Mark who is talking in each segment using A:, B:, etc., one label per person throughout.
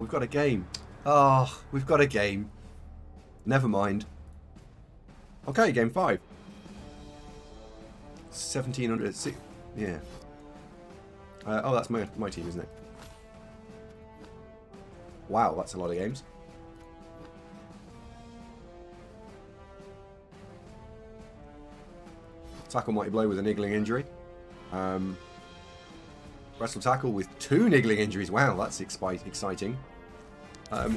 A: we've got a game. Oh, we've got a game. Never mind. Okay, game 5. 1700. Yeah. Oh, that's my team, isn't it? Wow, that's a lot of games. Tackle mighty blow with a niggling injury. Wrestle tackle with 2 niggling injuries. Wow, that's exciting.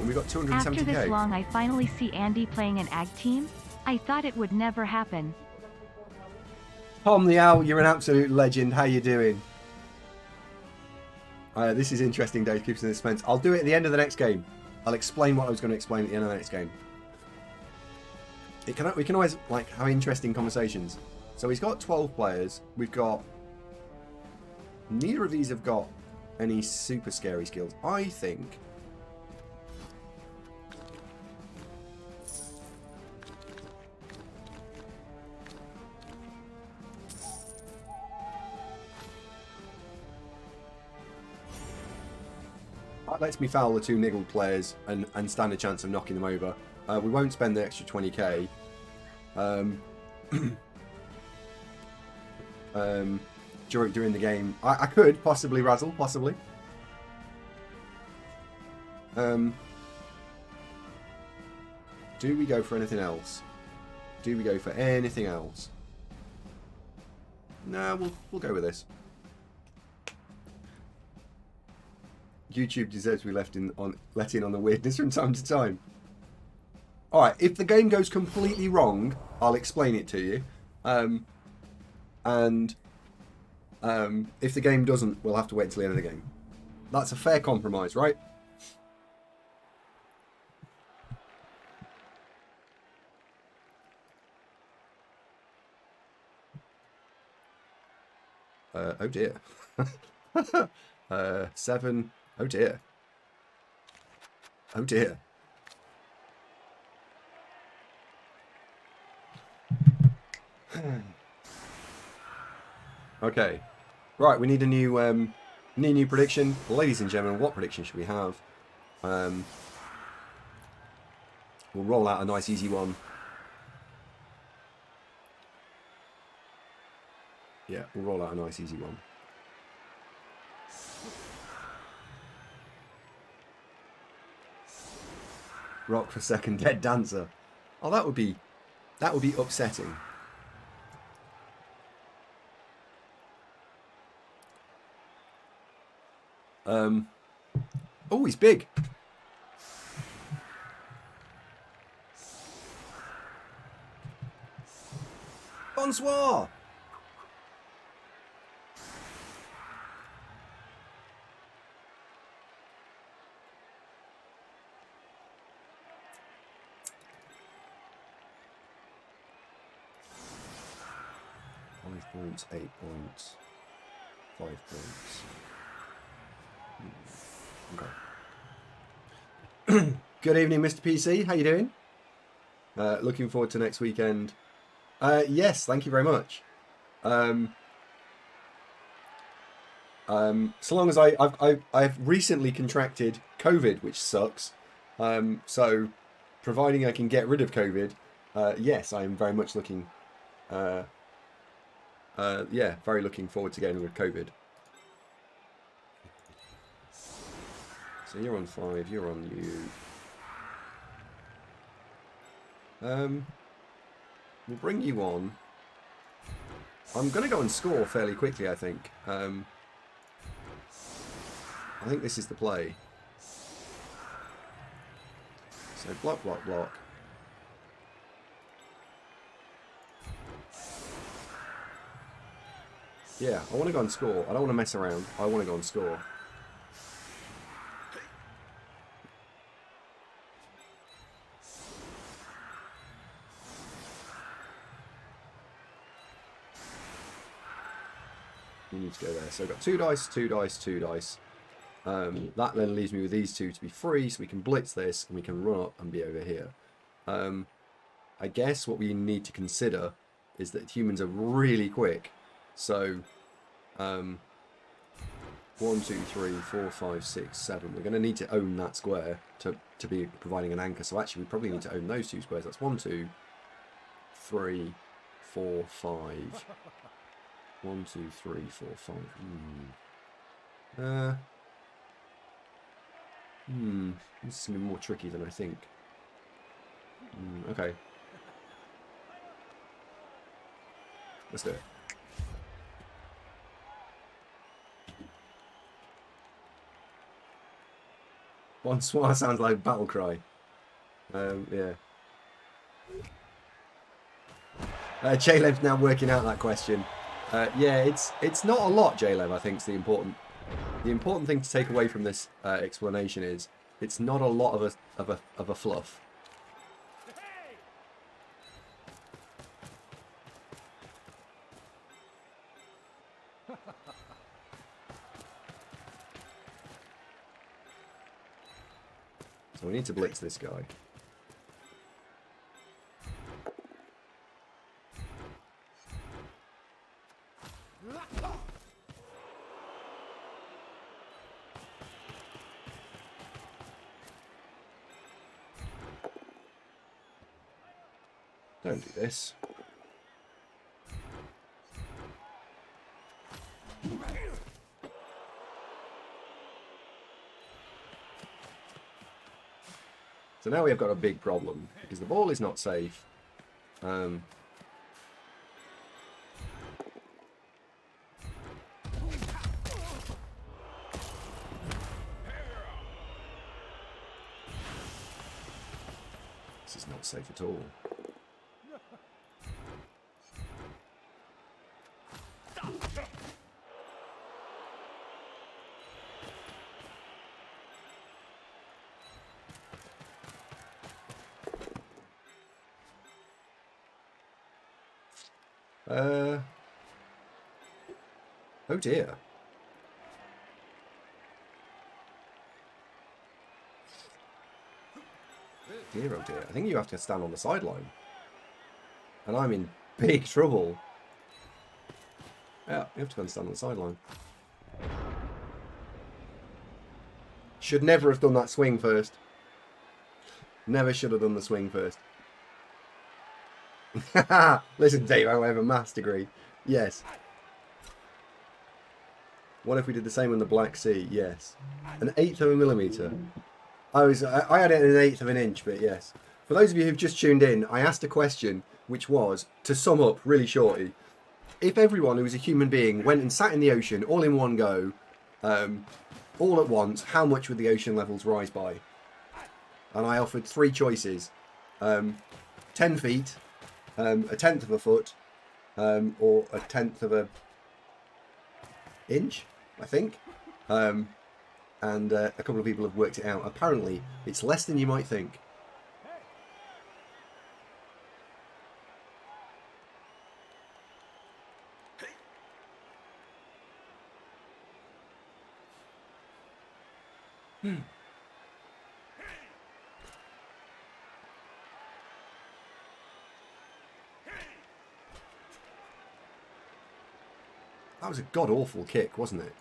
A: We got 270k.
B: After this long, I finally see Andy playing an ag team. I thought it would never happen.
A: Tom the Owl, you're an absolute legend. How you doing? This is interesting, Dave. Keeps us in suspense. I'll do it at the end of the next game. I'll explain what I was going to explain at the end of the next game. We can always have interesting conversations. So he's got 12 players. We've got... Neither of these have got any super scary skills. I think... That lets me foul the 2 niggled players and stand a chance of knocking them over. We won't spend the extra 20k. During the game. I could possibly razzle, possibly. Do we go for anything else? Do we go for anything else? No, we'll go with this. YouTube deserves to be let in on the weirdness from time to time. Alright, if the game goes completely wrong, I'll explain it to you. If the game doesn't, we'll have to wait until the end of the game. That's a fair compromise, right? Oh dear. 7. Oh dear. Oh dear. Okay. Right, we need a new prediction. Ladies and gentlemen, what prediction should we have? We'll roll out a nice easy one. Yeah, we'll roll out a nice easy one. Rock for second, dead dancer. Oh, that would be upsetting. Oh, he's big. Bonsoir. Points, 8 points, 5 points. Okay. Good evening, Mr. PC. How you doing? Looking forward to next weekend. Yes, thank you very much. So long as I've recently contracted COVID, which sucks. So providing I can get rid of COVID, yes, I am very much looking. Yeah, very looking forward to getting rid of COVID. So you're on 5, you're on you. We'll bring you on. I'm going to go and score fairly quickly, I think. I think this is the play. So block, block, block. Yeah, I want to go and score. I don't want to mess around. I want to go and score. You need to go there. So I've got 2 dice, 2 dice, 2 dice. That then leaves me with these 2 to be free, so we can blitz this and we can run up and be over here. I guess what we need to consider is that humans are really quick. So 1, 2, 3, 4, 5, 6, 7. We're going to need to own that square to be providing an anchor. So actually we probably need to own those 2 squares. That's 1, 2, 3, 4, 5. 1, 2, 3, 4, 5. This is going to be more tricky than I think. Okay. Let's do it. Bonsoir sounds like battle cry. Yeah. J-Lev's now working out that question. Yeah, it's not a lot, J-Lev, I think, is the important thing to take away from this explanation is it's not a lot of a fluff. So we need to blitz this guy. Don't do this. So now we have got a big problem because the ball is not safe. This is not safe at all. Oh dear. Dear, oh dear. I think you have to stand on the sideline. And I'm in big trouble. Yeah, you have to go and stand on the sideline. Should never have done that swing first. Never should have done the swing first. Listen, Dave, I have a maths degree. Yes. What if we did the same on the Black Sea? Yes. 1/8 of a millimetre. I had it in 1/8 of an inch, but yes. For those of you who've just tuned in, I asked a question which was, to sum up really shortly, if everyone who was a human being went and sat in the ocean all in one go, all at once, how much would the ocean levels rise by? And I offered 3 choices. 10 feet, 1/10 of a foot, or 1/10 of a inch, I think. And a couple of people have worked it out. Apparently, it's less than you might think. That was a god-awful kick, wasn't it?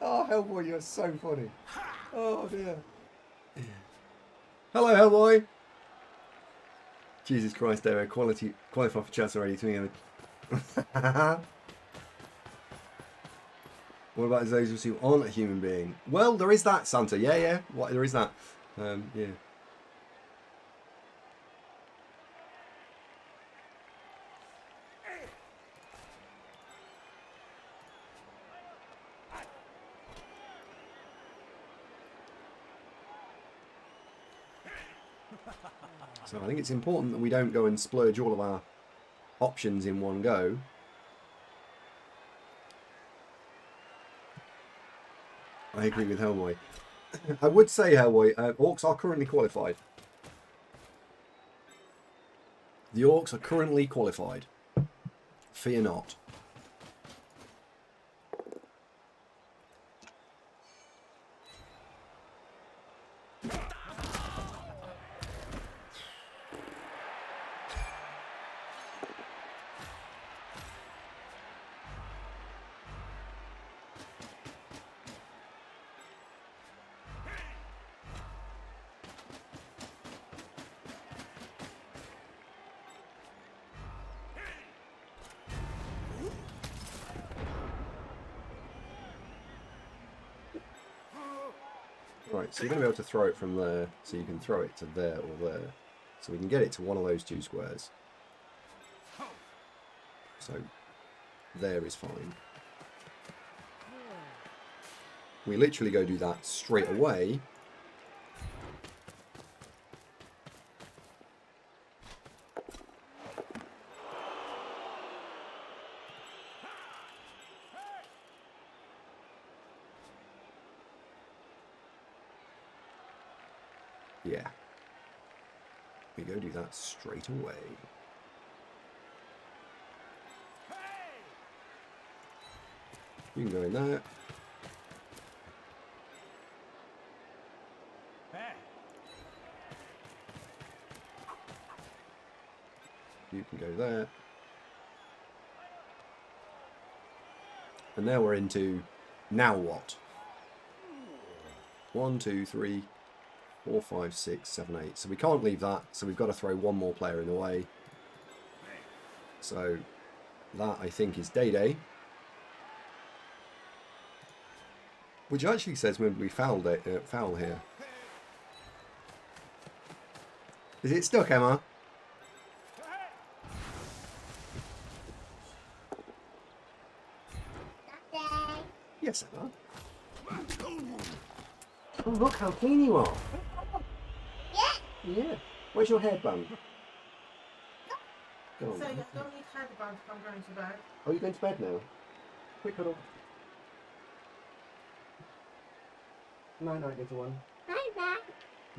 A: Oh, Hellboy, you're so funny. Oh, dear. Hello, Hellboy. Jesus Christ, Davo. Qualify for chats already. What about those who aren't a human being? Well, there is that, Santa. Yeah. What? There is that. Yeah. So I think it's important that we don't go and splurge all of our options in one go. I agree with Hellboy. I would say, Hellboy, Orcs are currently qualified. The Orcs are currently qualified. Fear not. Right, so you're going to be able to throw it from there, so you can throw it to there or there. So we can get it to one of those two squares. So there is fine. We literally go do that straight away. Yeah. We go do that straight away. You can go in there. You can go there. And now we're into now what? 1, 2, 3, 4, 5, 6, 7, 8. So we can't leave that. So we've got to throw one more player in the way. So that I think is Day. Which actually says when we foul here. Is it stuck, Emma? Yes, Emma. Oh, look how clean you are. Yeah. Where's your hairband? Go on.
C: So you don't need hairband if I'm going to bed.
A: Oh, you're going to bed now? Quick cuddle. Night, little one.
D: Bye bye.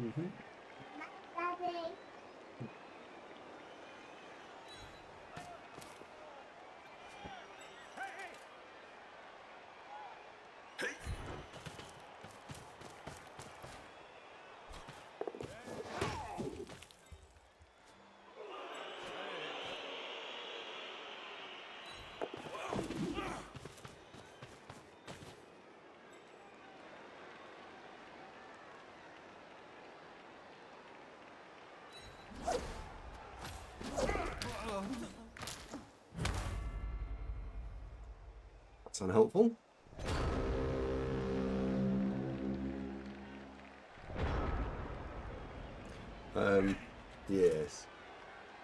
A: Mm-hmm.
D: Daddy.
A: That's unhelpful. Yes.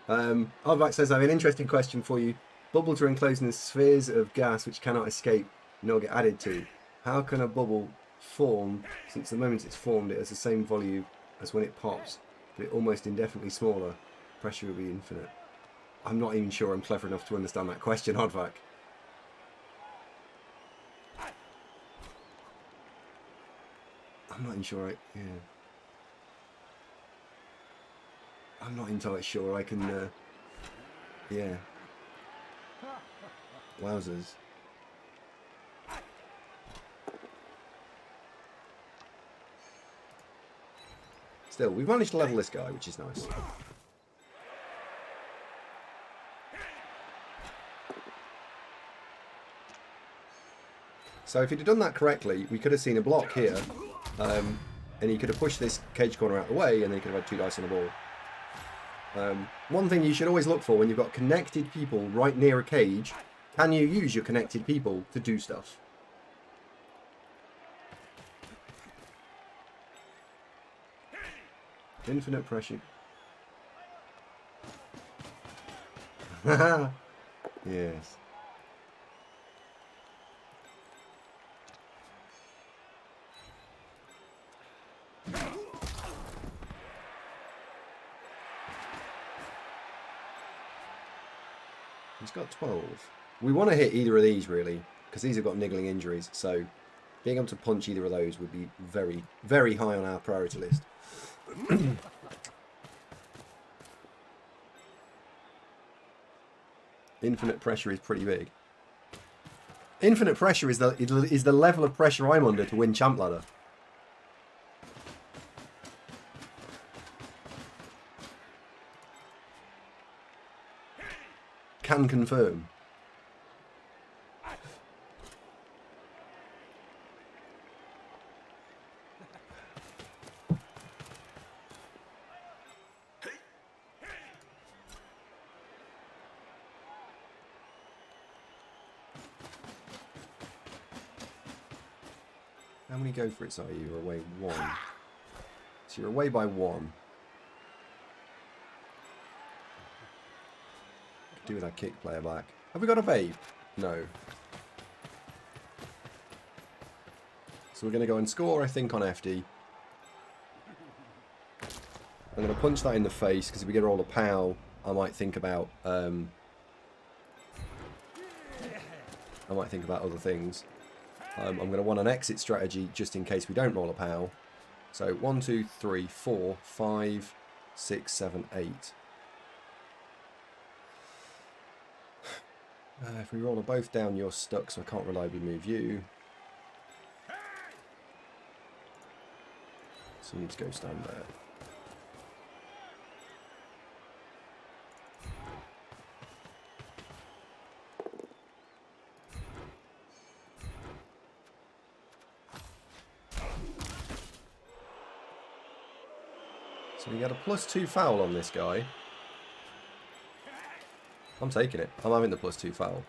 A: Arvac says, I have an interesting question for you. Bubbles are enclosed in spheres of gas which cannot escape nor get added to. How can a bubble form, since the moment it's formed it has the same volume as when it pops, but it almost indefinitely smaller? Pressure will be infinite. I'm not even sure I'm clever enough to understand that question, Hardvac. I'm not even sure yeah. I'm not entirely sure I can, yeah. Wowzers. Still, we've managed to level this guy, which is nice. So if he'd have done that correctly, we could have seen a block here, and he could have pushed this cage corner out of the way, and then he could have had 2 dice on the ball. One thing you should always look for when you've got connected people right near a cage, can you use your connected people to do stuff? Infinite pressure. Yes. He's got 12. We want to hit either of these, really, because these have got niggling injuries, so being able to punch either of those would be very, very high on our priority list. Infinite pressure is pretty big. Infinite pressure is the level of pressure I'm under to win Champ Ladder. Can confirm. How many go for it, sorry? You're away 1. So you're away by 1. Could do with that kick player back. Have we got a babe? No. So we're going to go and score, I think, on FD. I'm going to punch that in the face, because if we get a roll of POW, I might think about other things. I'm going to want an exit strategy just in case we don't roll a POW. So 1, 2, 3, 4, 5, 6, 7, 8. If we roll them both down, you're stuck, so I can't reliably move you. So you need to go stand there. So we get a +2 foul on this guy. I'm taking it. I'm having the +2 foul.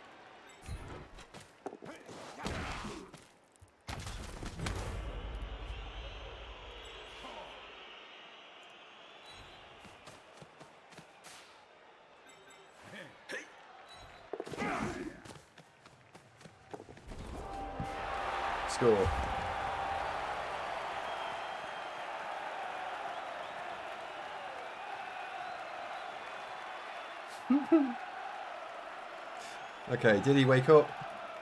A: Score. Okay, did he wake up?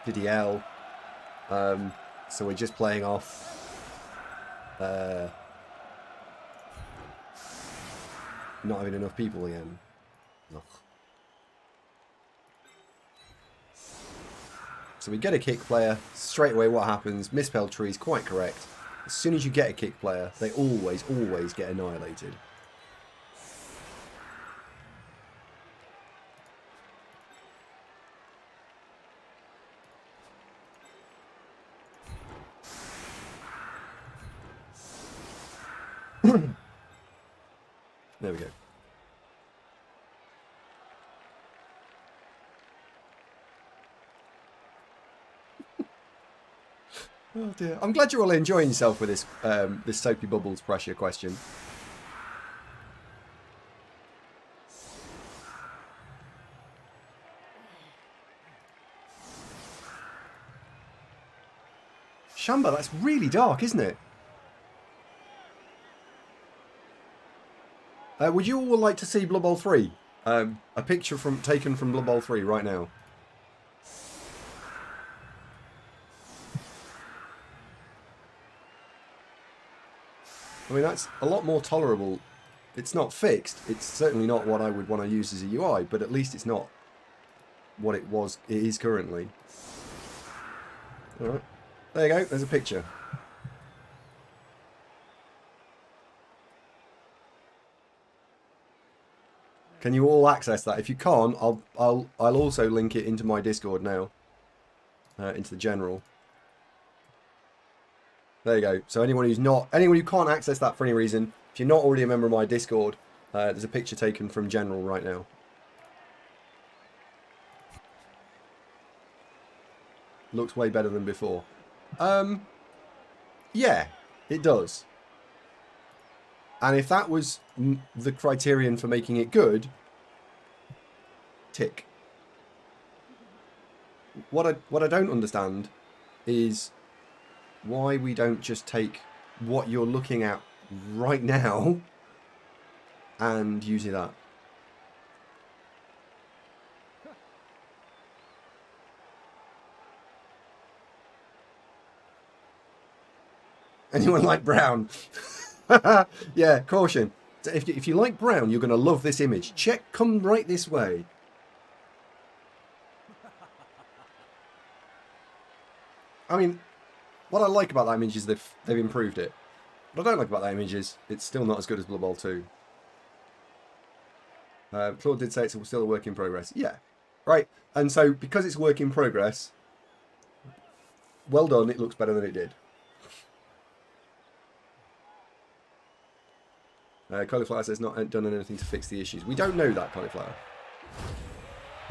A: Did he yell? So we're just playing off not having enough people again. Ugh. So we get a kick player. Straight away what happens? Misspelled tree is quite correct. As soon as you get a kick player, they always get annihilated. There we go. Oh dear. I'm glad you're all enjoying yourself with this this Soapy Bubbles pressure question. Shamba, that's really dark, isn't it? Would you all like to see Blood Bowl 3? A picture taken from Blood Bowl 3 right now. I mean, that's a lot more tolerable. It's not fixed. It's certainly not what I would want to use as a UI, but at least it's not what it is currently. Alright. There you go. There's a picture. Can you all access that? If you can't, I'll also link it into my Discord now. Into the general. There you go. So anyone who can't access that for any reason, if you're not already a member of my Discord, there's a picture taken from general right now. Looks way better than before. Yeah, it does. And if that was the criterion for making it good, tick. What I don't understand is why we don't just take what you're looking at right now and use that. Anyone like brown? Yeah, caution. If you like brown, you're going to love this image. Come right this way. I mean, what I like about that image is they've improved it. What I don't like about that image is it's still not as good as Blood Bowl 2. Claude did say it's still a work in progress. Yeah, right. And so because it's a work in progress, well done, it looks better than it did. Cauliflower says not done anything to fix the issues. We don't know that, Cauliflower.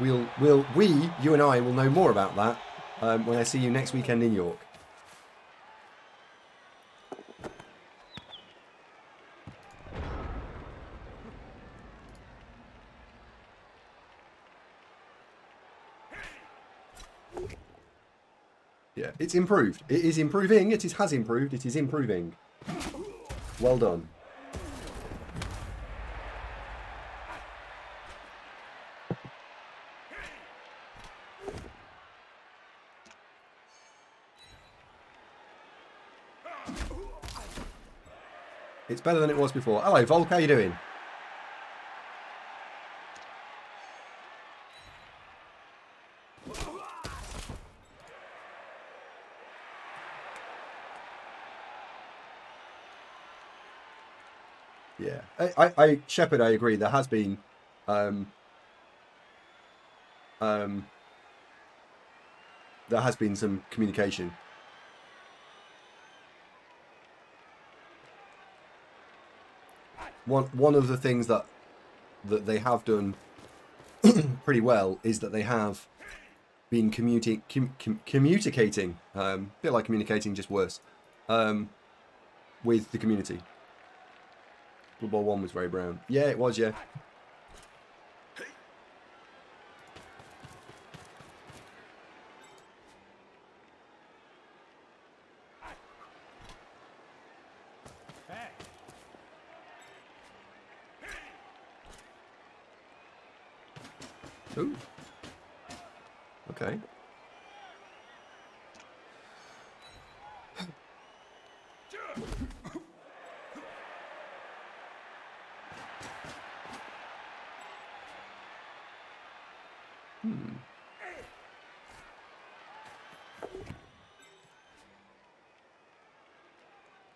A: You and I will know more about that when I see you next weekend in York. it's improved. It is improving. Has improved. It is improving. Well done. It's better than it was before. Hello, Volk. How you doing? Yeah, Shepard, I agree. There has been, there has been some communication. One of the things that they have done pretty well is that they have been communicating, a bit like communicating, just worse, with the community. Blood Bowl 1 was very brown. Yeah, it was, yeah. Ooh. Okay.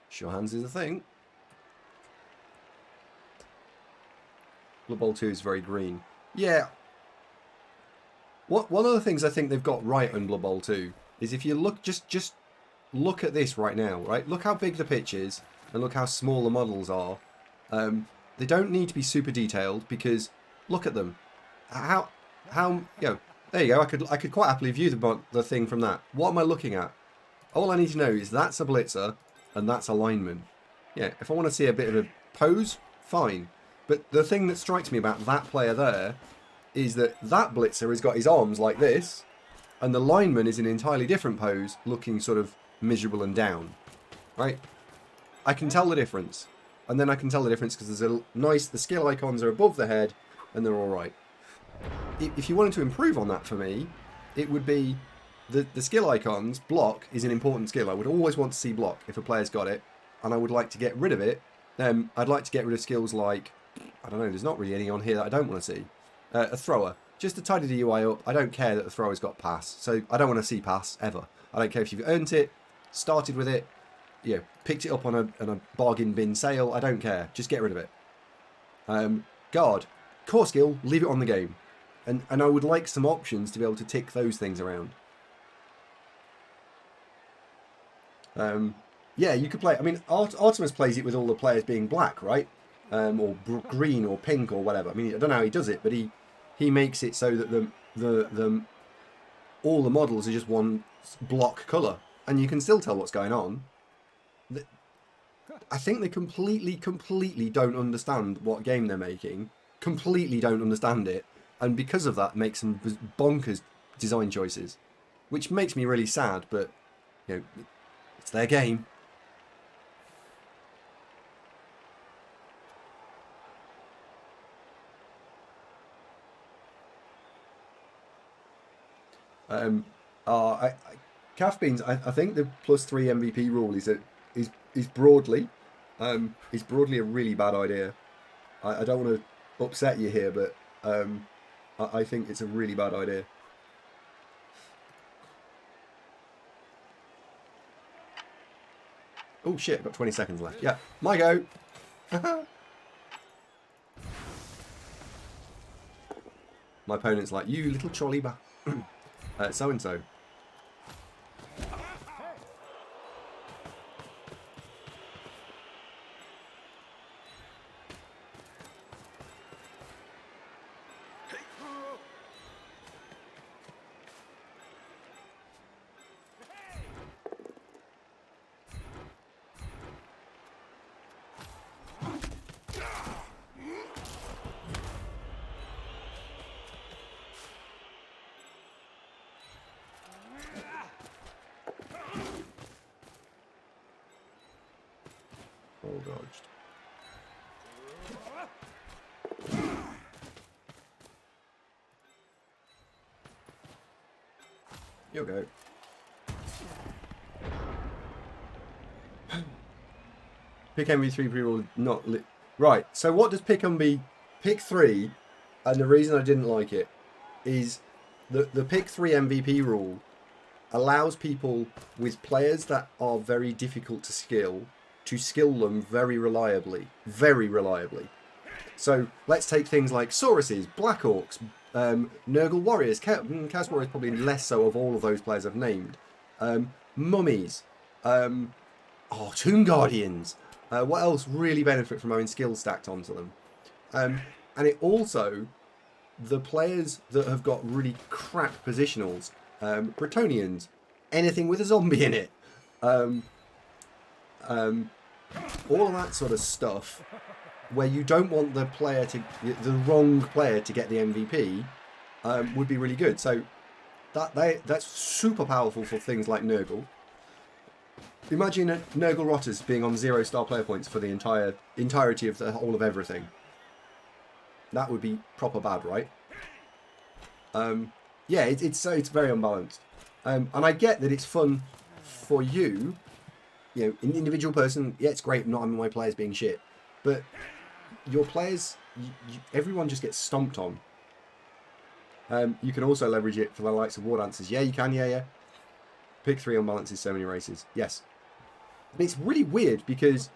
A: Sure hands is a thing. Blood Bowl 2 is very green. Yeah. One of the things I think they've got right on Blood Bowl 2 is if you look, just look at this right now, right? Look how big the pitch is and look how small the models are. They don't need to be super detailed because look at them. How there you go. I could quite happily view the thing from that. What am I looking at? All I need to know is that's a blitzer and that's a lineman. Yeah, if I want to see a bit of a pose, fine. But the thing that strikes me about that player there is that blitzer has got his arms like this, and the lineman is in an entirely different pose, looking sort of miserable and down. Right? I can tell the difference. And then I can tell the difference because there's the skill icons are above the head, and they're alright. If you wanted to improve on that for me, it would be the skill icons. Block is an important skill. I would always want to see block if a player's got it, and I would like to get rid of it. I'd like to get rid of skills like, I don't know, there's not really any on here that I don't want to see. A thrower. Just to tidy the UI up, I don't care that the thrower's got pass, so I don't want to see pass, ever. I don't care if you've earned it, started with it, picked it up on a bargain bin sale, I don't care. Just get rid of it. Guard. Core skill, leave it on the game. And I would like some options to be able to tick those things around. Yeah, you could play... I mean, Artemis plays it with all the players being black, right? Or green or pink or whatever. I mean, I don't know how he does it, but he makes it so that all the models are just one block colour. And you can still tell what's going on. I think they completely don't understand what game they're making. Completely don't understand it. And because of that, make some bonkers design choices. Which makes me really sad, but, it's their game. Calf Beans, I think the +3 MVP rule is broadly a really bad idea. I don't want to upset you here, but I think it's a really bad idea. Oh shit, I've got 20 seconds left. Yeah, my go. My opponent's like, you little trolley so-and-so. All dodged. You'll go. Pick MV3 pre-roll not right. So what does pick MV? Pick 3, and the reason I didn't like it is the pick 3 MVP rule allows people with players that are very difficult to skill them very reliably. Very reliably. So let's take things like Sauruses, Black Orcs, Nurgle Warriors, Chaos Warriors probably less so of all of those players I've named. Mummies, Tomb Guardians. What else really benefit from having skills stacked onto them? And it also, the players that have got really crap positionals, Bretonians, anything with a zombie in it, all of that sort of stuff, where you don't want the wrong player to get the MVP, would be really good. So that's super powerful for things like Nurgle. Imagine Nurgle Rotters being on 0-star player points for the entirety of the whole of everything. That would be proper bad, right? Yeah, it's very unbalanced. And I get that it's fun for you, an individual person. Yeah, it's great not having my players being shit, but your players, everyone just gets stomped on. You can also leverage it for the likes of War Dancers. Yeah, you can. Yeah. Pick 3 unbalances so many races. Yes. And it's really weird because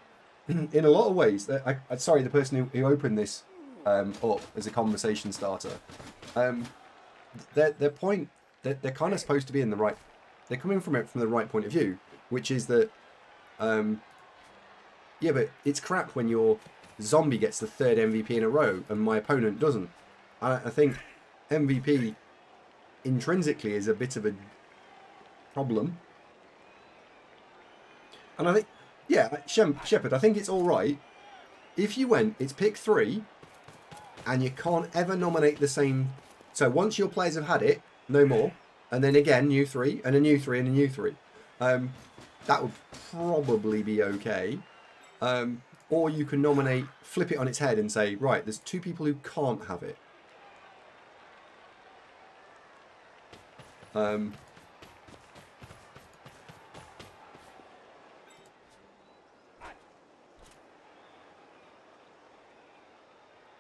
A: in a lot of ways, sorry, the person who opened this up as a conversation starter, their point, they're kind of supposed to be in the right, they're coming from it from the right point of view, which is that, yeah, but it's crap when your zombie gets the 3rd MVP in a row and my opponent doesn't. I think MVP intrinsically is a bit of a problem. And I think, yeah, Shepard, I think it's all right if you went, it's pick 3, and you can't ever nominate the same. So once your players have had it, no more, and then again, new 3, and a new 3, and a new 3. That would probably be okay. Or you can nominate, flip it on its head and say, right, there's 2 people who can't have it.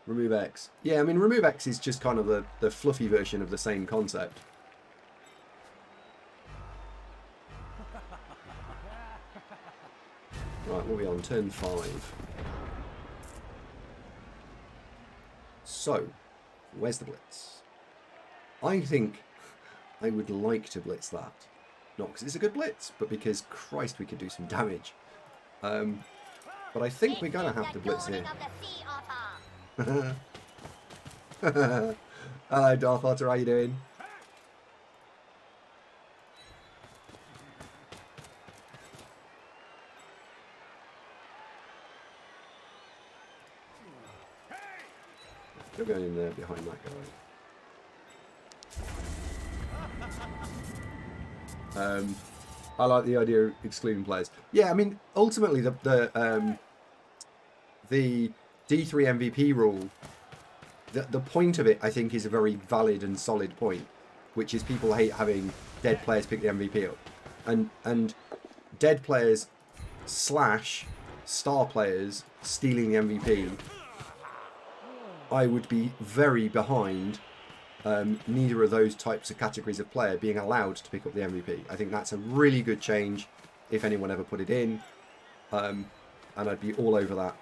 A: Remove X. Yeah, I mean, remove X is just kind of the fluffy version of the same concept. Right, what are we on? Turn 5. So, where's the blitz? I think I would like to blitz that. Not because it's a good blitz, but because, Christ, we could do some damage. But I think we're going to have to blitz here. Hello, Darth Otter, how you doing? Still going in there behind that guy. I like the idea of excluding players. Yeah, I mean, ultimately the D3 MVP rule, the point of it, I think, is a very valid and solid point, which is people hate having dead players pick the MVP up, and dead players / star players stealing the MVP. I would be very behind neither of those types of categories of player being allowed to pick up the MVP. I think that's a really good change if anyone ever put it in, and I'd be all over that.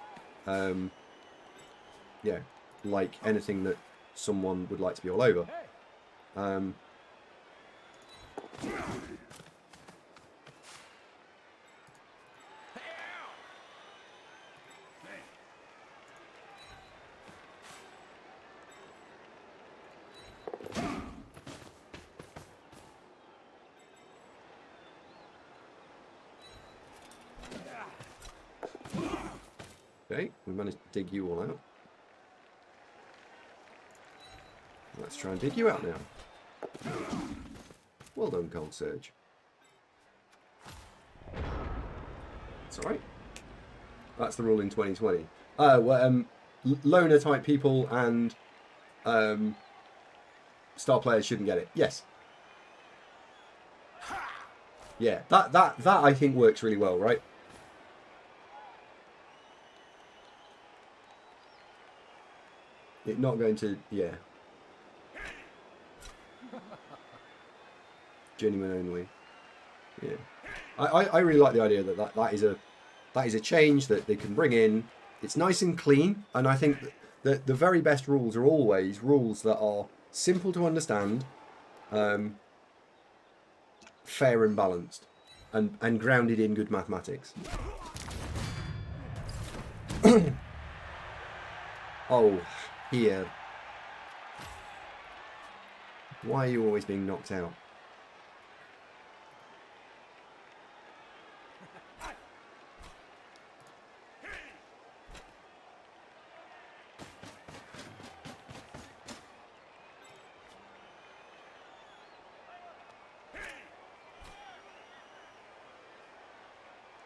A: Yeah, like anything that someone would like to be all over. Okay, we managed to dig you all out. Let's try and dig you out now. Well done, Cold Surge. It's alright. That's the rule in 2020. Loner type people and star players shouldn't get it. Yes. Yeah, that I think works really well, right? It's not going to, yeah. Journeyman only. Yeah. I really like the idea that is a change that they can bring in. It's nice and clean, and I think that the very best rules are always rules that are simple to understand, fair and balanced, and grounded in good mathematics. Oh, here. Why are you always being knocked out?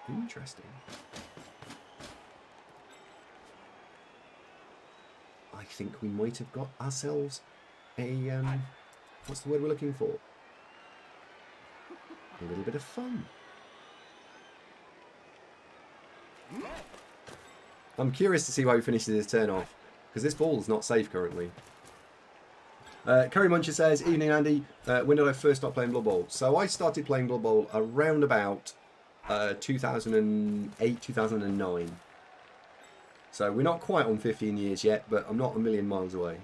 A: Interesting. I think we might have got ourselves a what's the word we're looking for? A little bit of fun. I'm curious to see why he finishes his turn off, because this ball's not safe currently. Curry Muncher says, evening Andy, when did I first start playing Blood Bowl? So I started playing Blood Bowl around about 2008, 2009. So we're not quite on 15 years yet, but I'm not a million miles away.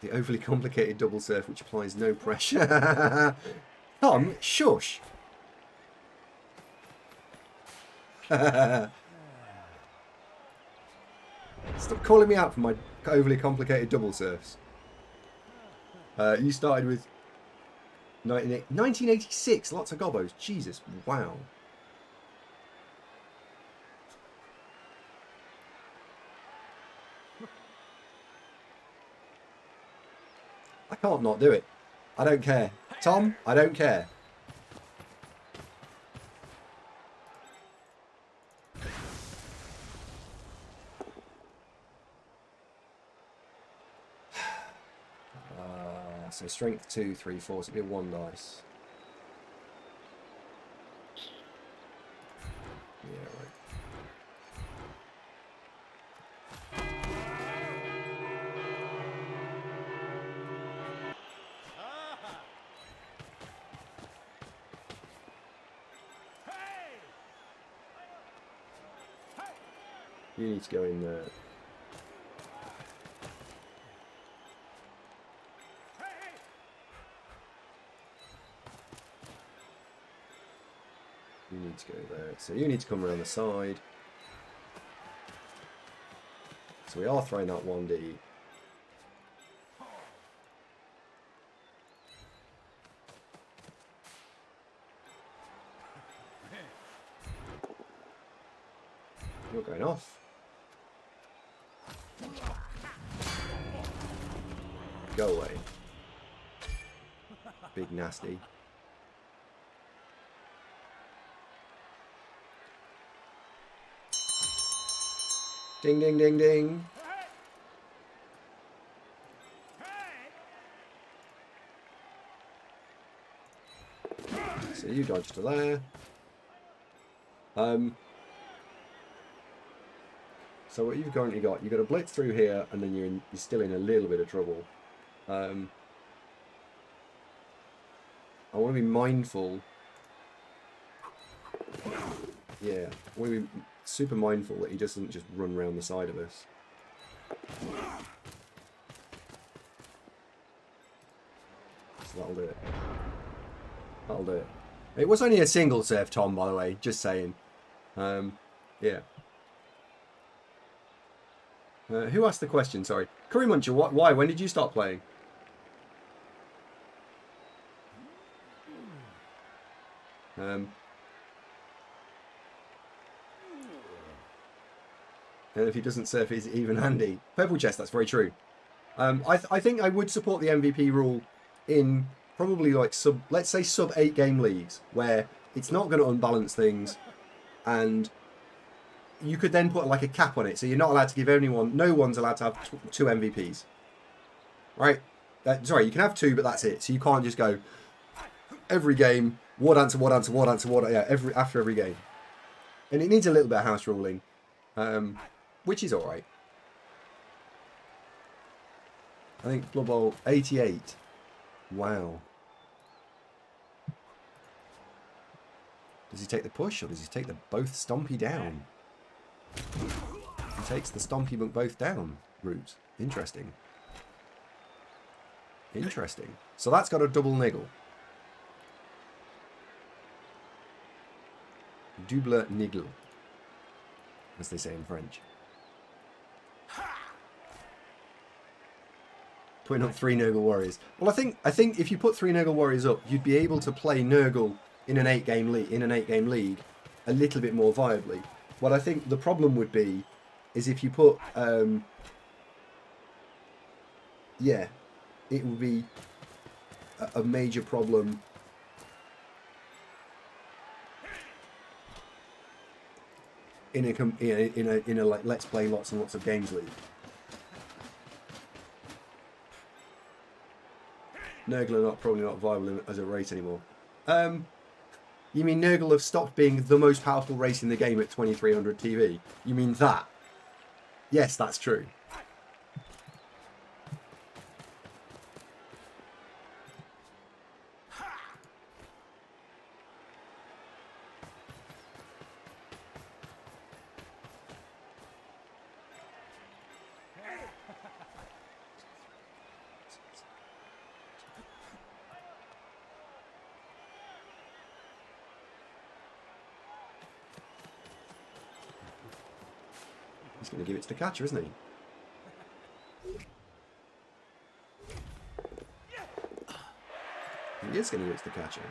A: The overly complicated double surf which applies no pressure. Tom, shush. Stop calling me out for my overly complicated double surfs. You started with 1986, lots of gobbos. Jesus, wow. I can't not do it. I don't care. Tom, I don't care. So strength 2, 3, 4, so it'll be a 1 dice. Yeah, right. You need to go in there. You need to go there. So you need to come around the side. So we are throwing that 1D. You're going off. Go away. Big nasty. Ding, ding, ding, ding. So you dodge to there. So what you've currently got, you've got a blitz through here, and then you're still in a little bit of trouble. I want to be mindful. Yeah, I want to be super mindful that he doesn't just run around the side of us. So that'll do it. That'll do it. It was only a single surf, Tom, by the way, just saying. Yeah. Who asked the question? Sorry. Curry Muncher, why? When did you start playing? And if he doesn't surf, he's even handy. Purple chest, that's very true. I think I would support the MVP rule in probably like let's say sub 8 game leagues where it's not going to unbalance things, and you could then put like a cap on it, so you're not allowed to give anyone, no one's allowed to have 2 MVPs, right? Sorry, you can have 2, but that's it. So you can't just go every game war answer, yeah, after every game, and it needs a little bit of house ruling, which is all right. I think Blood Bowl 88. Wow. Does he take the push, or does he take the both stompy down? He takes the stompy but both down route. Interesting. Interesting. So that's got a double niggle. Double niggle, as they say in French. Putting up 3 Nurgle Warriors. Well, I think if you put 3 Nurgle Warriors up, you'd be able to play Nurgle in an 8-game league a little bit more viably. What I think the problem would be is if you put yeah, it would be a major problem in a like let's play lots and lots of games league. Nurgle are probably not viable as a race anymore. You mean Nurgle have stopped being the most powerful race in the game at 2300 TV? You mean that? Yes, that's true. He's going to give it to the catcher, isn't he? He is going to give it to the catcher.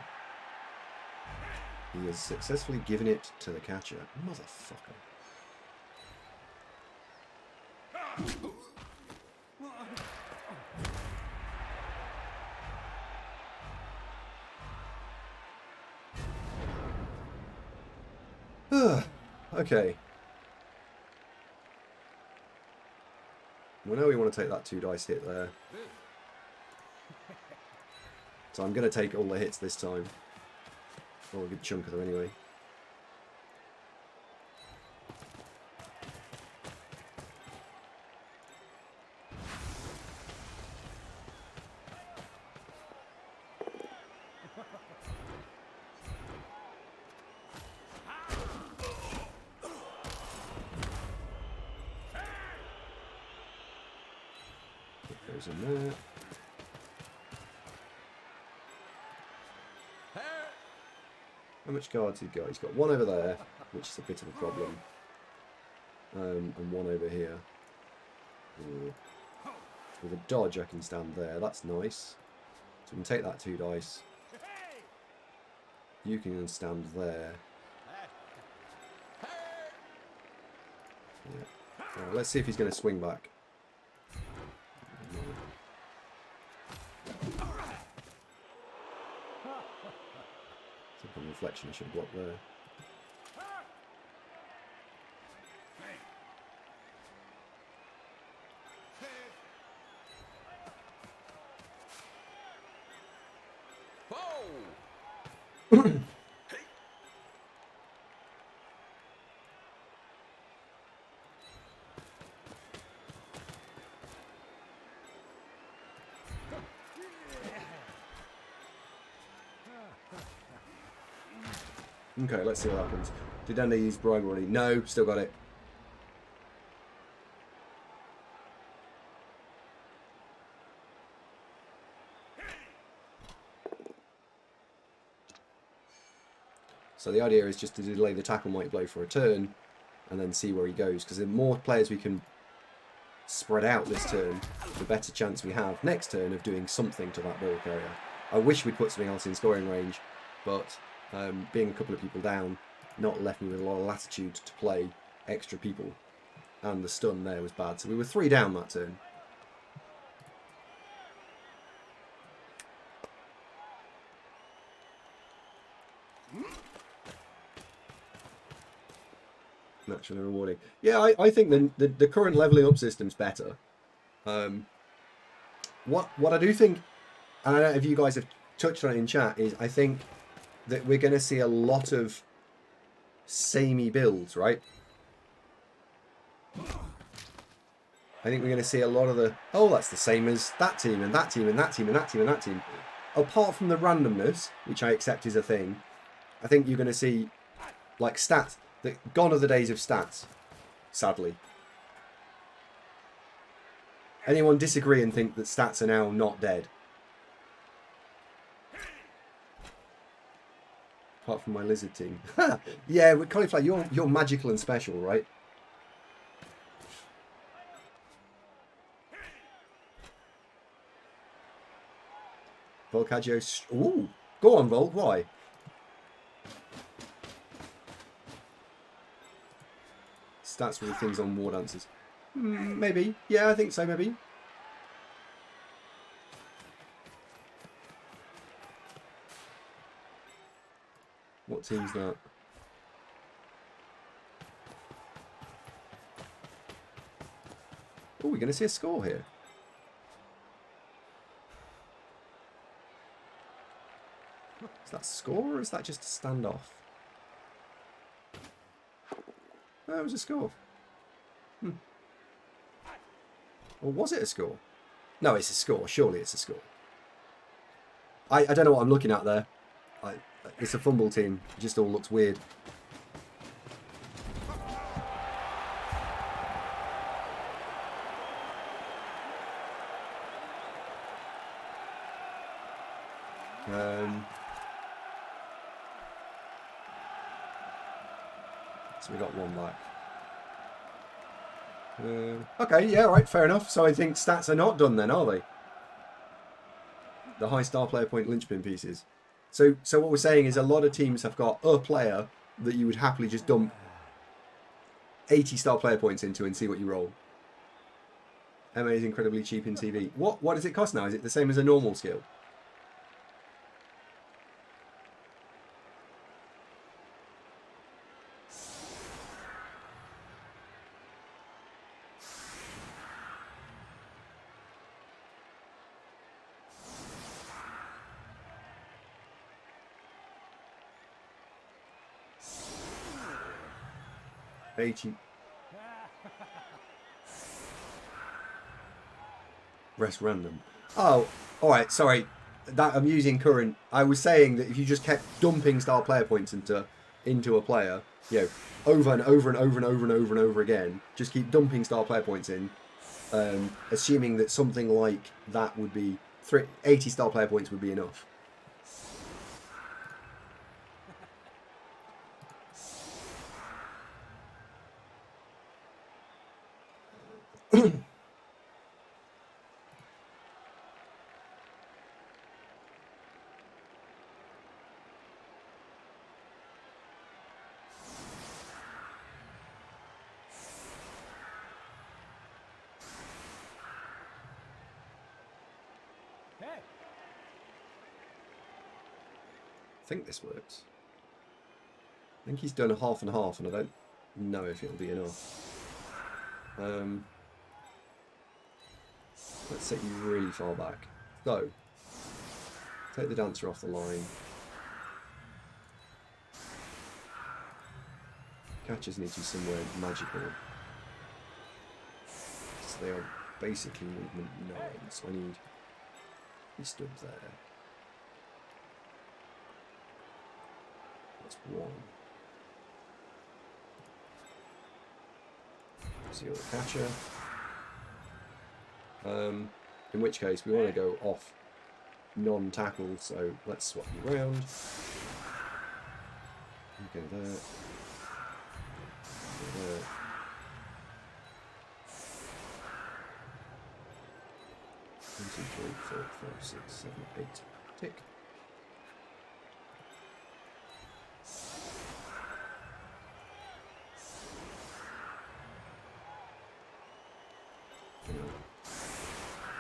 A: He has successfully given it to the catcher. Motherfucker. Okay. We know we want to take that 2 dice hit there. So I'm going to take all the hits this time. Or a good chunk of them anyway. Goes in there. How much guards has he got? He's got 1 over there, which is a bit of a problem. And 1 over here. Ooh. With a dodge I can stand there, that's nice. So we can take that 2 dice. You can stand there. Yeah. Right, let's see if he's going to swing back. Reflection, I should have blocked there. Okay, let's see what happens. Did Andy use bribe already? No, still got it. So the idea is just to delay the tackle might blow for a turn and then see where he goes, because the more players we can spread out this turn, the better chance we have next turn of doing something to that ball carrier. I wish we'd put something else in scoring range, but being a couple of people down not left me with a lot of latitude to play extra people, and the stun there was bad, so we were 3 down that turn. Naturally rewarding. Yeah, I think the current leveling up system's better. What I do think, and I don't know if you guys have touched on it in chat, is I think that we're going to see a lot of samey builds, right? I think we're going to see a lot of the, oh, that's the same as that team and that team and that team and that team and that team. Apart from the randomness, which I accept is a thing, I think you're going to see like stats. Gone are the days of stats, sadly. Anyone disagree and think that stats are now not dead? Apart from my lizard team. Yeah, with Cauliflower, you're magical and special, right? Volcaggio. Ooh, go on, Vol. Why? Stats with things on war dancers. Maybe. Yeah, I think so, maybe. What team's that? Oh, we're going to see a score here. Is that a score or is that just a standoff? Oh, it was a score. Or was it a score? No, it's a score. Surely it's a score. I don't know what I'm looking at there. It's a fumble team. It just all looks weird. So we got one back. Okay, yeah, right, fair enough. So I think stats are not done then, are they? The high star player point linchpin pieces. So what we're saying is a lot of teams have got a player that you would happily just dump 80 star player points into and see what you roll. MA is incredibly cheap in TV. What does it cost now? Is it the same as a normal skill? Rest random. Oh, alright, sorry. That I'm using current. I was saying that if you just kept dumping star player points into a player, you know, over and over and over and over and over and over again, just keep dumping star player points in, assuming that something like that would be 80 star player points would be enough. I think this works. I think he's done a half and half, and I don't know if it'll be enough. Let's set you really far back. So, take the dancer off the line. Catchers need to be somewhere magical. So they are basically movement 9, so I need... He stood there. That's 1. Seal the catcher. In which case we want to go off non-tackle, so let's swap you around. Okay, there. There. 1, 2, 3, 4, 5, 6, 7, 8. Tick.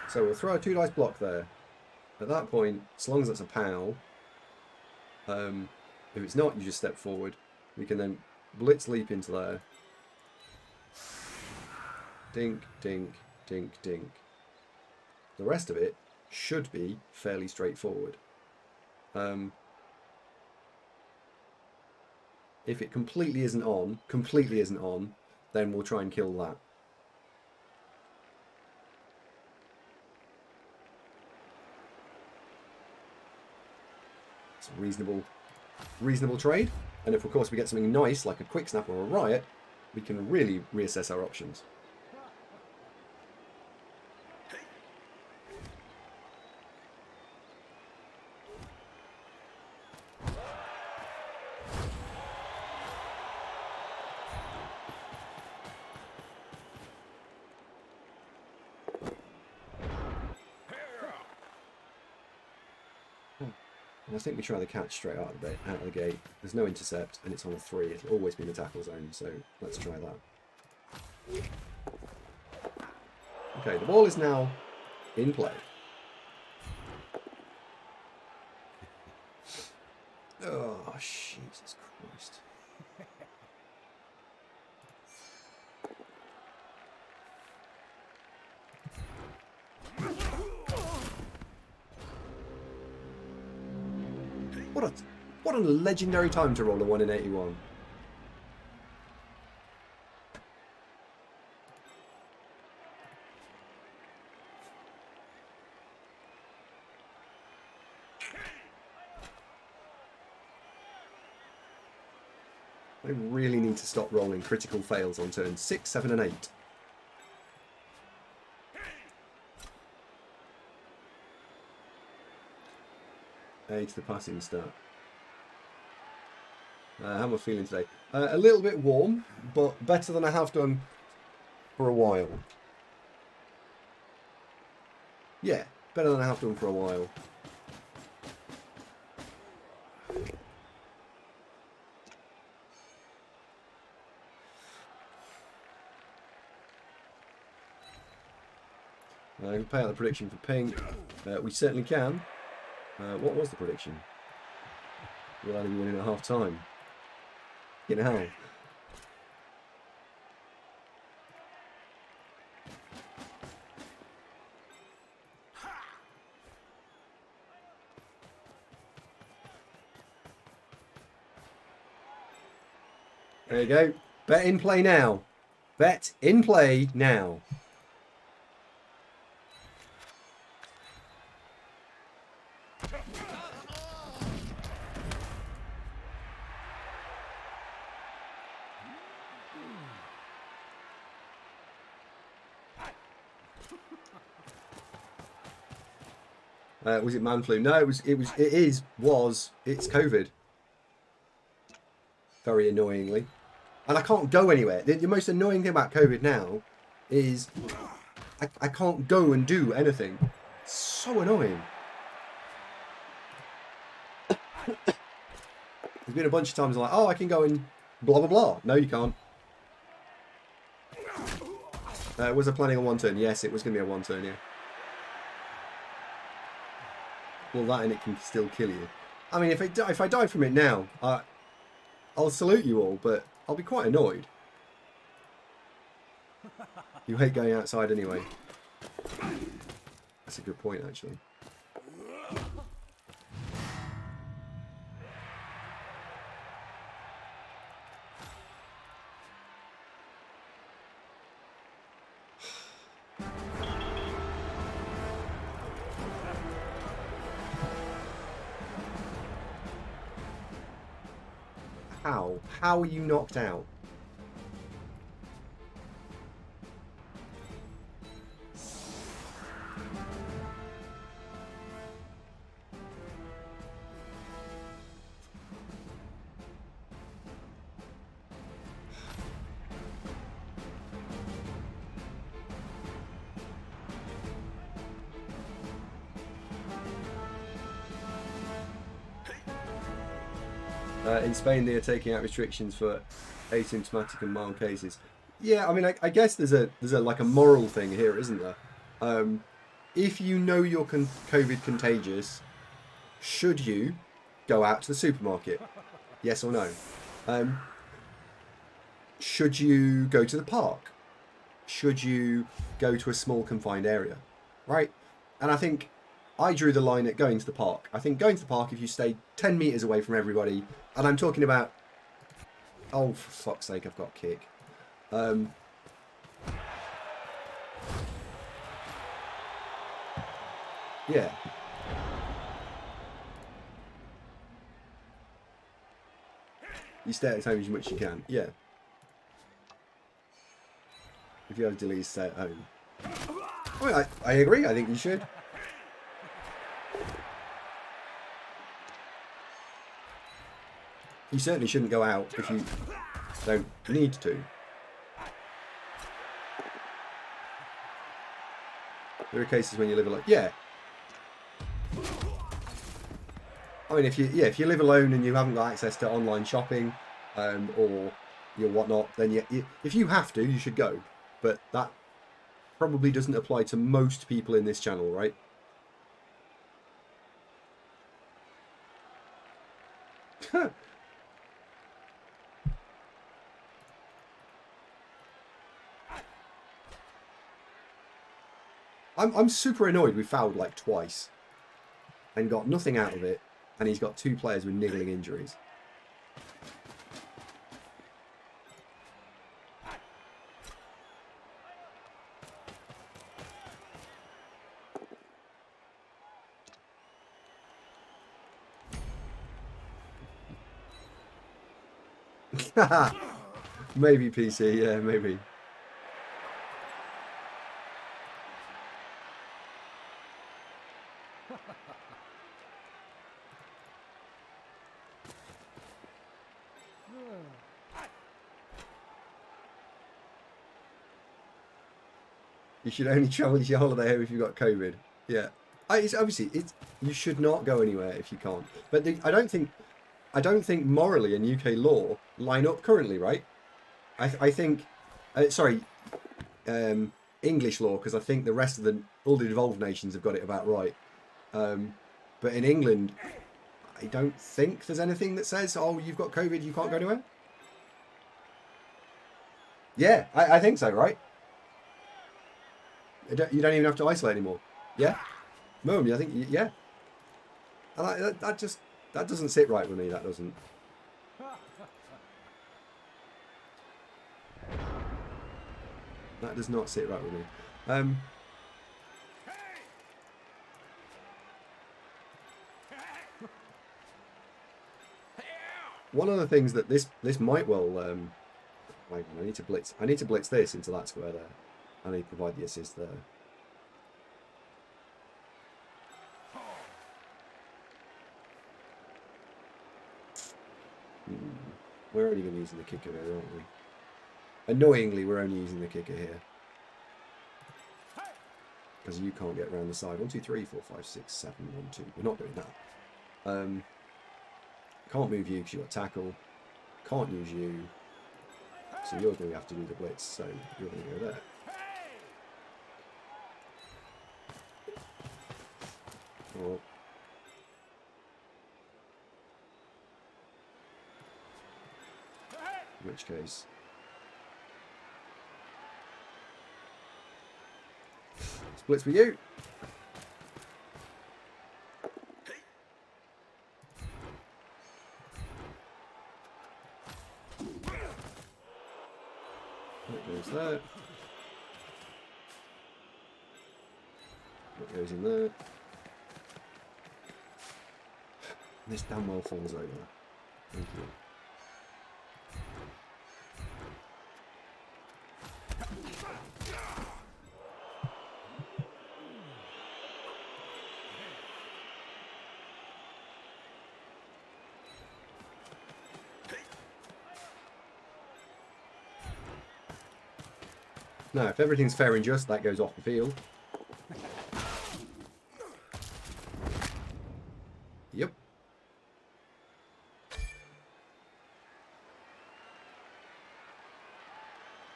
A: So we'll throw a 2 dice block there. At that point, as long as it's a POW, If it's not, you just step forward. We can then blitz leap into there. Dink, dink, dink, dink. The rest of it should be fairly straightforward. If it completely isn't on, then we'll try and kill that. It's a reasonable trade. And if, of course, we get something nice, like a quick snap or a riot, we can really reassess our options. I think we try the catch straight out of the gate. There's no intercept, and it's on a 3. It'll always be in the tackle zone, so let's try that. Okay, the ball is now in play. Oh, Jesus Christ. What a legendary time to roll a 1 in 81. I really need to stop rolling critical fails on turns 6, 7 and 8. A to the passing start. How am I feeling today? A little bit warm, but better than I have done for a while. Yeah, better than I have done for a while. I can pay out the prediction for pink. We certainly can. What was the prediction? We'll only be winning at half time. You know. There you go. Bet in play now. Bet in play now. Was it man flu? No, it's COVID. Very annoyingly. And I can't go anywhere. The most annoying thing about COVID now is I can't go and do anything. It's so annoying. There's been a bunch of times I'm like, oh, I can go and blah, blah, blah. No, you can't. Was I planning on 1 turn? Yes, it was going to be a 1 turn, yeah. Well, that and it can still kill you. I mean, if I die from it now, I'll salute you all, but I'll be quite annoyed. You hate going outside anyway. That's a good point, actually. How? How are you knocked out? In Spain, they are taking out restrictions for asymptomatic and mild cases. Yeah, I mean, I guess there's a like a moral thing here, isn't there? If you know you're COVID contagious, should you go out to the supermarket? Yes or no? Should you go to the park? Should you go to a small confined area? Right? And I think I drew the line at going to the park. I think going to the park, if you stay 10 metres away from everybody, and I'm talking about... Oh, for fuck's sake, I've got a kick. Yeah. You stay at home as much as you can. Yeah. If you have delete, stay at home. Well, I agree. I think you should. You certainly shouldn't go out if you don't need to. There are cases when you live alone. Yeah. I mean, if you live alone and you haven't got access to online shopping, or your whatnot, then if you have to, you should go. But that probably doesn't apply to most people in this channel, right? I'm super annoyed we fouled like twice and got nothing out of it, and he's got 2 players with niggling injuries. Maybe PC, yeah, maybe. You should only travel to your holiday home if you've got COVID. Yeah, it's obviously you should not go anywhere if you can't. But I don't think morally and UK law line up currently, right? I think, sorry, English law, because I think the rest of all the devolved nations have got it about right. But in England, I don't think there's anything that says, oh, you've got COVID, you can't go anywhere. Yeah, I think so, right? You don't even have to isolate anymore. Yeah? Boom, I think, yeah. And that doesn't sit right with me, that doesn't. That does not sit right with me. One of the things that this might well wait, I need to blitz this into that square there. I need to provide the assist there. We're only going to be using the kicker here, aren't we? Annoyingly, we're only using the kicker here. Because you can't get around the side. 1, 2, 3, 4, 5, 6, 7, 1, 2. We're not doing that. Can't move you because you've got tackle. Can't use you. So you're going to have to do the blitz. So you're going to go there. Or in which case, splits with you. That goes there. That goes in there. This damn well falls over. Thank you. Now, if everything's fair and just, that goes off the field. Yep.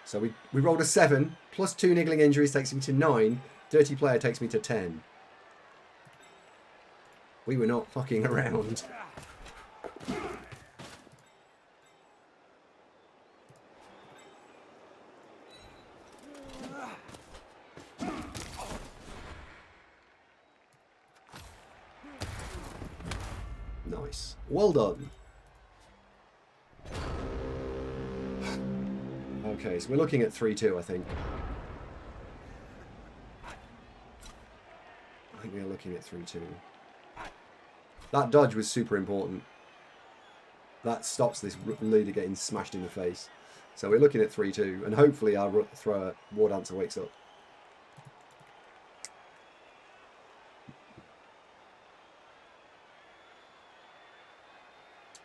A: So we rolled a 7, plus 2 niggling injuries takes me to 9, dirty player takes me to 10. We were not fucking around. Nice. Well done. Okay, so we're looking at 3-2, I think. I think we're looking at 3-2. That dodge was super important. That stops this leader getting smashed in the face. So we're looking at 3-2, and hopefully our thrower, War Dancer, wakes up.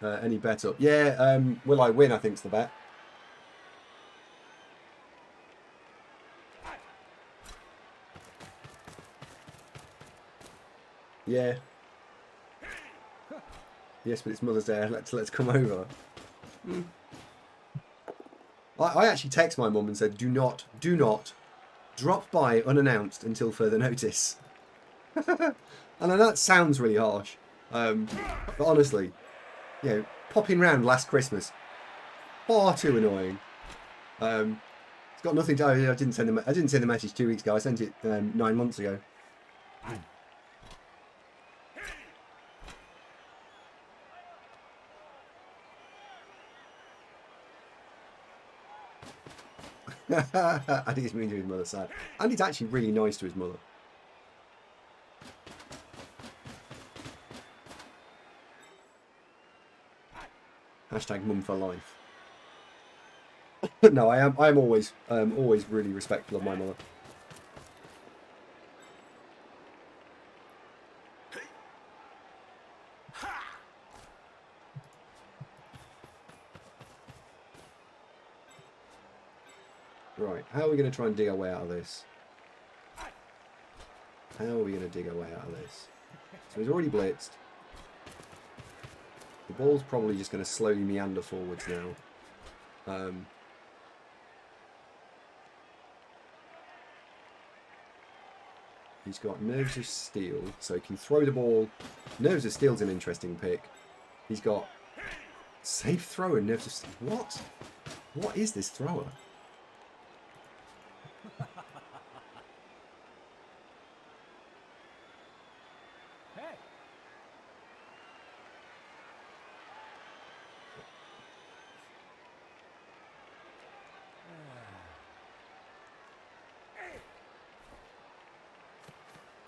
A: Any bet up? Yeah, will I win, I think's the bet. Yeah. Yes, but it's Mother's Day. Let's come over. I actually text my mum and said, do not drop by unannounced until further notice. And I know that sounds really harsh, but honestly, you know, popping round last Christmas, far too annoying. It's got nothing to. I didn't send the message 2 weeks ago. I sent it 9 months ago. Andy's mean to his mother's side. Andy's actually really nice to his mother. Hashtag mum for life. No, I'm always really respectful of my mother. Right, how are we going to try and dig our way out of this? How are we going to dig our way out of this? So he's already blitzed. The ball's probably just going to slowly meander forwards now. He's got Nerves of Steel, so he can throw the ball. Nerves of Steel's an interesting pick. He's got Safe Throw and Nerves of Steel. What? What is this thrower?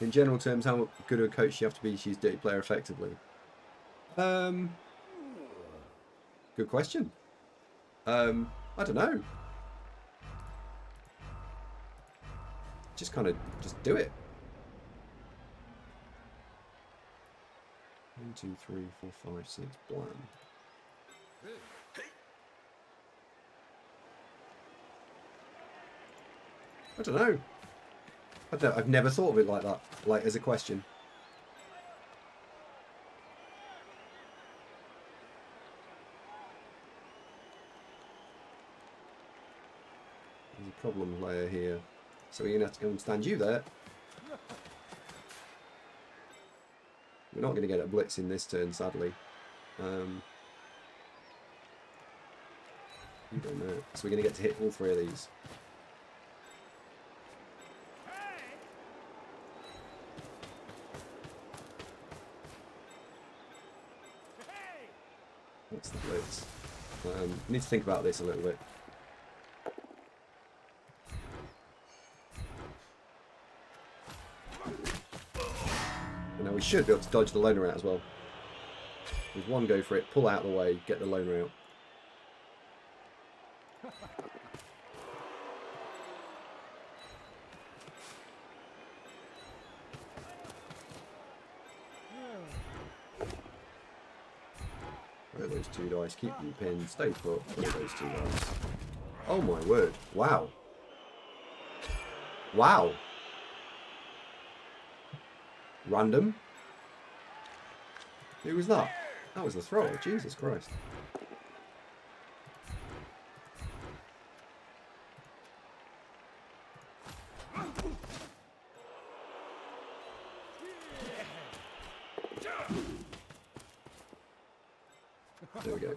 A: In general terms, how good of a coach do you have to be to use Dirty Player effectively? Good question. I don't know. Just do it. 1, 2, 3, 4, 5, 6, blam. I don't know. I've never thought of it like that, like as a question. There's a problem layer here, so we're going to have to go and stand you there. We're not going to get a blitz in this turn, sadly. You don't know. So we're going to get to hit all 3 of these. What's the blitz? Need to think about this a little bit. And now we should be able to dodge the loner out as well. With one go for it, pull out of the way, get the loner out. Play those 2 dice, keep them pinned, stay put, play those 2 dice. Oh my word, wow. Wow. Random. Who was that? That was the thrower, Jesus Christ. There we go.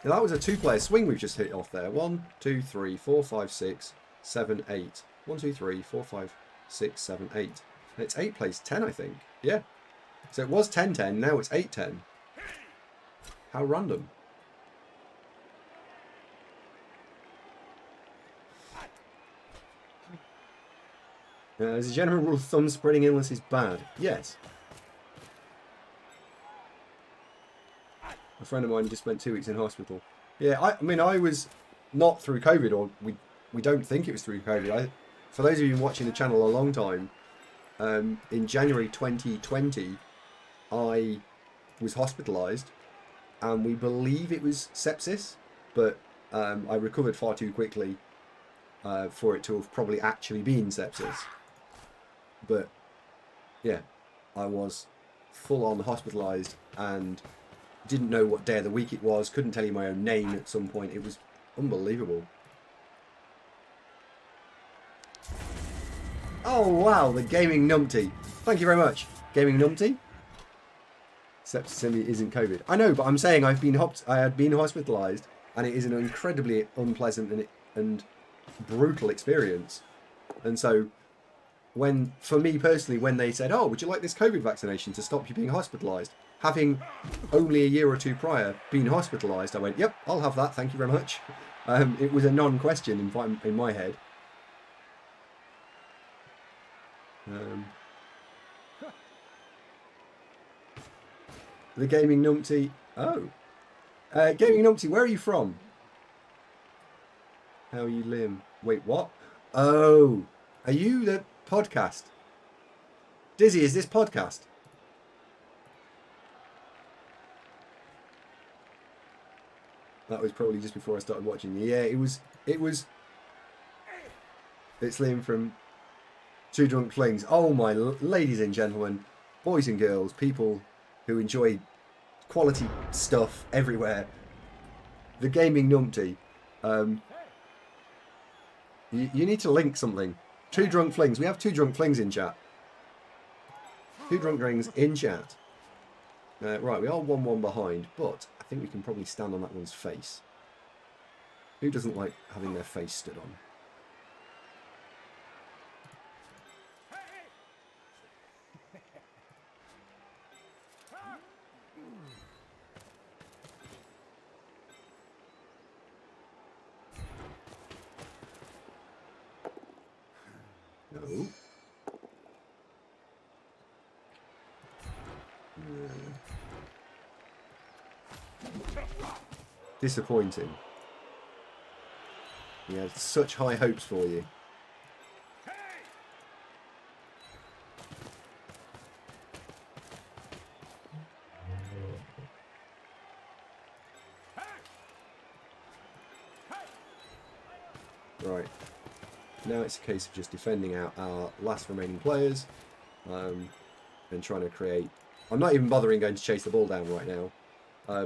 A: Now that was a 2-player swing we've just hit off there. 1, 2, 3, 4, 5, 6, 7, 8. 1, 2, 3, 4, 5, 6, 7, 8. And it's 8 plays 10, I think. Yeah. So it was 10-10, now it's 8-10. How random. As a general rule of thumb, spreading illness is bad. Yes. A friend of mine just spent 2 weeks in hospital. Yeah, I mean, I was not through COVID, or we don't think it was through COVID. For those of you watching the channel a long time, in January 2020, I was hospitalised, and we believe it was sepsis, but I recovered far too quickly for it to have probably actually been sepsis. But yeah, I was full on hospitalised and didn't know what day of the week it was, couldn't tell you my own name at some point. It was unbelievable. Oh wow, the gaming numpty. Thank you very much. Gaming numpty? Sepsis isn't COVID. I know, but I'm saying I had been hospitalised, and it is an incredibly unpleasant and brutal experience. And so for me personally, when they said, oh, would you like this COVID vaccination to stop you being hospitalised? Having only a year or two prior been hospitalised, I went, yep, I'll have that, thank you very much. It was a non-question in my head. The gaming numpty. Oh. Gaming numpty, where are you from? How are you, Liam? Wait, what? Oh. Are you the podcast? Dizzy, is this podcast? That was probably just before I started watching. Yeah, it was. It's Liam from Two Drunk Flings. Oh my ladies and gentlemen, boys and girls, people who enjoy quality stuff everywhere. The gaming numpty. You need to link something. Two Drunk Flings. We have Two Drunk Flings in chat. Two Drunk Flings in chat. Right, we are 1-1 behind, but I think we can probably stand on that one's face. Who doesn't like having their face stood on? No. Disappointing. We had such high hopes for you. Right. Now it's a case of just defending out our last remaining players and trying to create... I'm not even bothering going to chase the ball down right now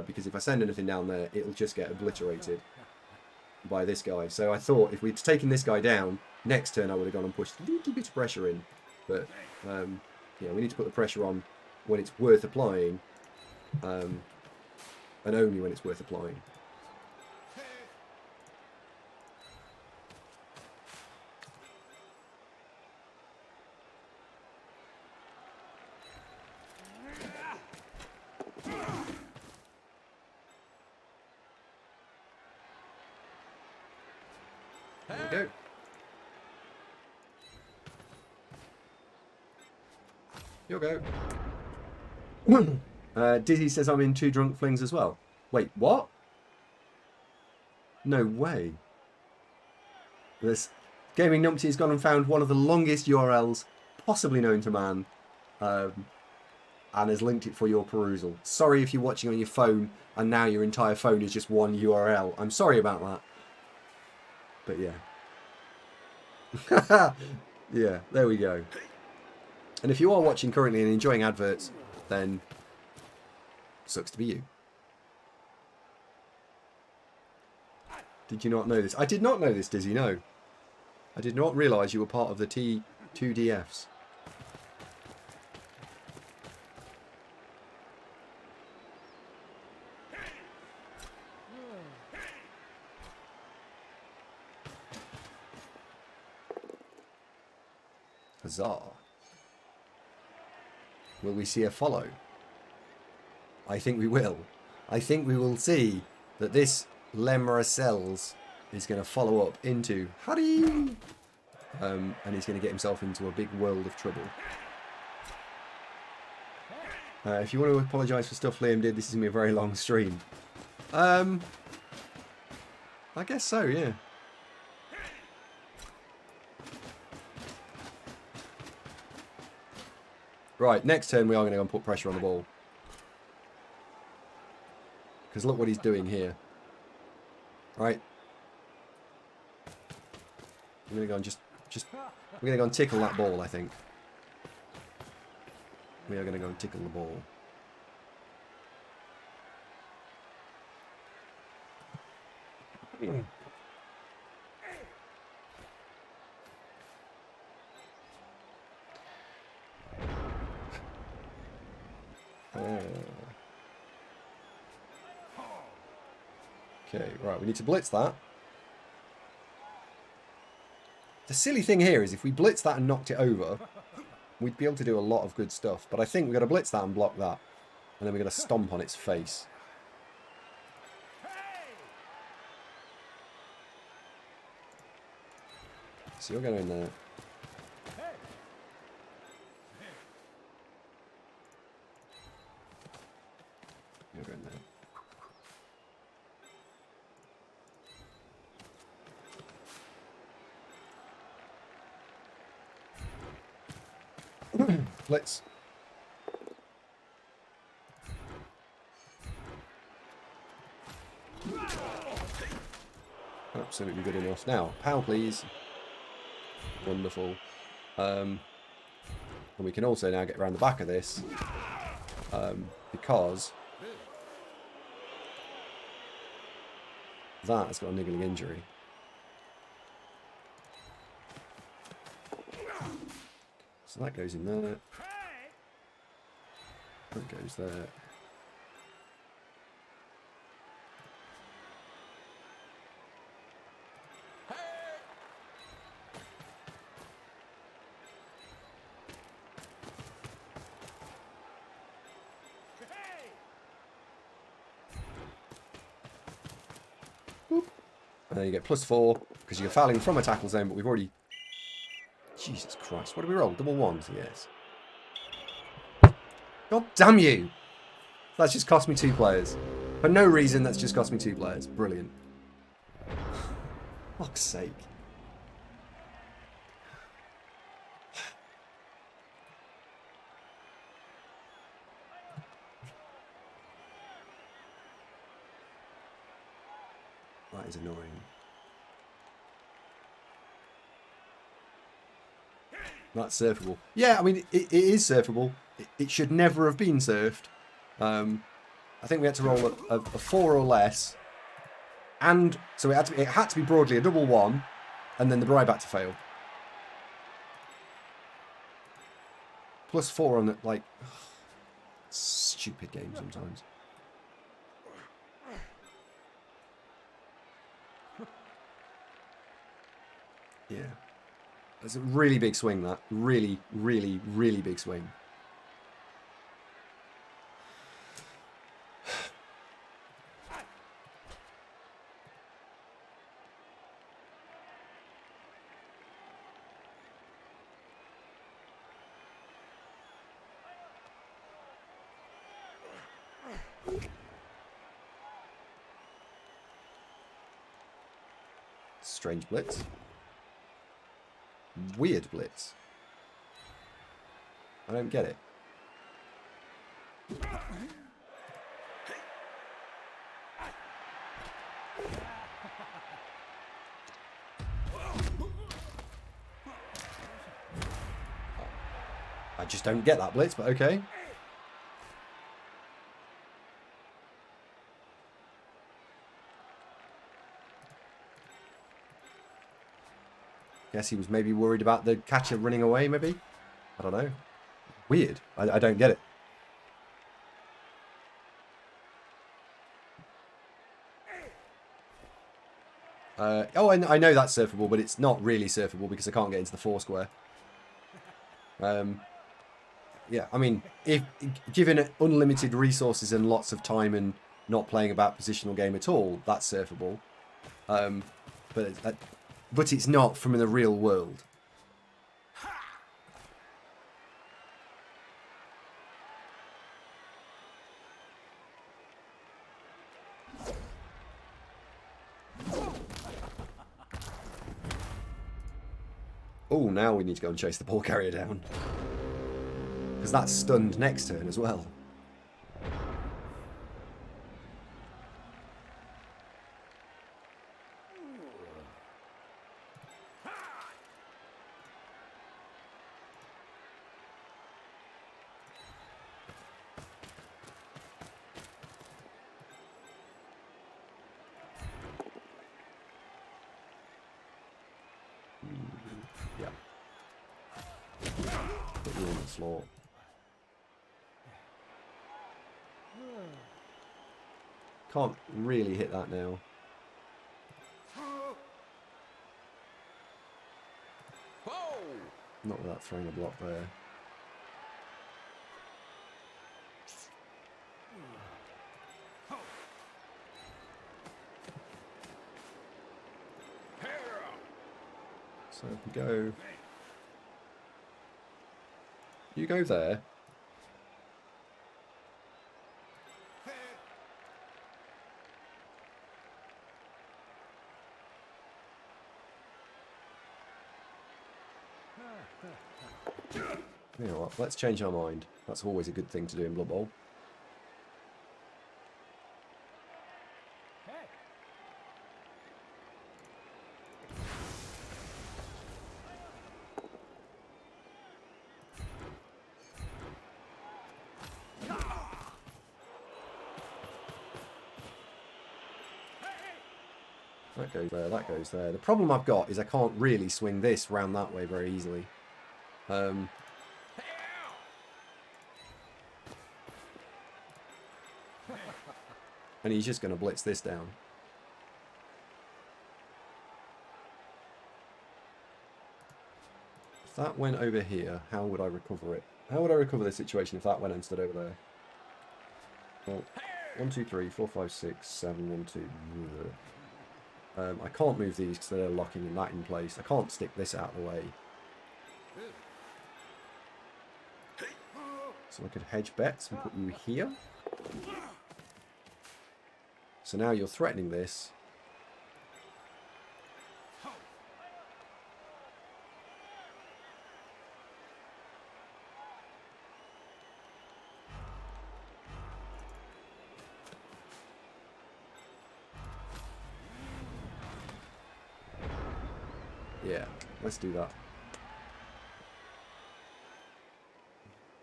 A: because if I send anything down there, it'll just get obliterated by this guy. So I thought if we'd taken this guy down, next turn I would have gone and pushed a little bit of pressure in. But yeah, we need to put the pressure on when it's worth applying and only when it's worth applying. There we go. You'll go. Dizzy says I'm in Two Drunk Flings as well. Wait, what? No way. This Gaming Numpty has gone and found one of the longest URLs possibly known to man and has linked it for your perusal. Sorry if you're watching on your phone and now your entire phone is just one URL. I'm sorry about that. But yeah. Yeah, there we go. And if you are watching currently and enjoying adverts, then sucks to be you. Did you not know this? I did not know this, Dizzy, no. I did not realise you were part of the T2DFs. Huzzah. Will we see a follow? I think we will. I think we will see that this Lemarcel's is going to follow up into Harry, and he's going to get himself into a big world of trouble. If you want to apologise for stuff Liam did, this is going to be a very long stream. I guess so, yeah. Right, next turn we are going to go and put pressure on the ball. Because look what he's doing here. Right. I'm going to go and we're going to go and tickle that ball, I think. We are going to go and tickle the ball. Okay, right, we need to blitz that. The silly thing here is if we blitz that and knocked it over, we'd be able to do a lot of good stuff. But I think we've got to blitz that and block that. And then we've got to stomp on its face. So you're going in there. You're going there. Blitz. Absolutely good enough. Now, pow please. Wonderful. And we can also now get around the back of this. Because that has got a niggling injury. So that goes in there. That goes there. Boop. And then you get +4 because you're fouling from a tackle zone, but we've already... Jesus Christ, what did we roll? Double ones, yes. God damn you! That's just cost me 2 players. For no reason, that's just cost me 2 players. Brilliant. Fuck's sake. That is annoying. That's surfable. Yeah, I mean, it is surfable. It should never have been surfed. I think we had to roll a 4 or less. And so it had to be broadly a double 1. And then the bribe had to fail. +4 on it, like... Stupid game sometimes. Yeah. It's a really big swing, that. Really, really, really big swing. Strange blitz. Weird blitz. I don't get it. I just don't get that blitz, but okay. Guess he was maybe worried about the catcher running away, maybe? I don't know. Weird. I don't get it. Oh, I know that's surfable, but it's not really surfable because I can't get into the 4 square. Yeah, I mean, if given unlimited resources and lots of time and not playing about positional game at all, that's surfable. But it's not from the real world. Oh, now we need to go and chase the ball carrier down. Because that's stunned next turn as well. Yeah. Put you on the floor. Can't really hit that now. Not without throwing a block there. So if we go... You go there. You know what, let's change our mind. That's always a good thing to do in Blood Bowl. That goes there, that goes there. The problem I've got is I can't really swing this round that way very easily. And he's just going to blitz this down. If that went over here, how would I recover it? How would I recover this situation if that went and stood over there? Well, 1, 2, 3, 4, 5, 6, 7, 1, 2. I can't move these because they're locking that in place. I can't stick this out of the way. So I could hedge bets and put you here. So now you're threatening this. Yeah, let's do that.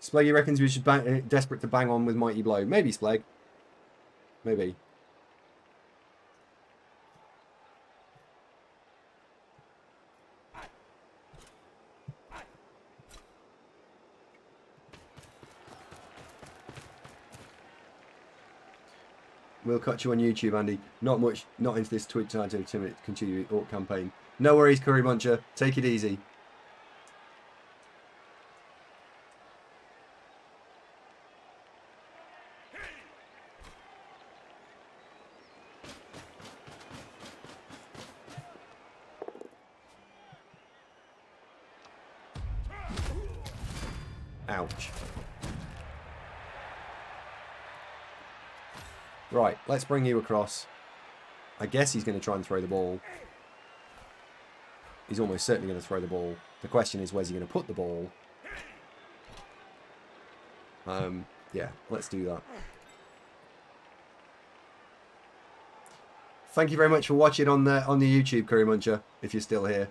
A: Spleggy reckons we should bang, desperate to bang on with Mighty Blow. Maybe, Spleg. Maybe. We'll cut you on YouTube, Andy. Not much, not into this Twitch time to continue the Orc campaign. No worries, Curry Muncher. Take it easy. Ouch. Right, let's bring you across. I guess he's going to try and throw the ball. He's almost certainly going to throw the ball. The question is, where's he going to put the ball? Yeah, let's do that. Thank you very much for watching on the YouTube, Curry Muncher, if you're still here.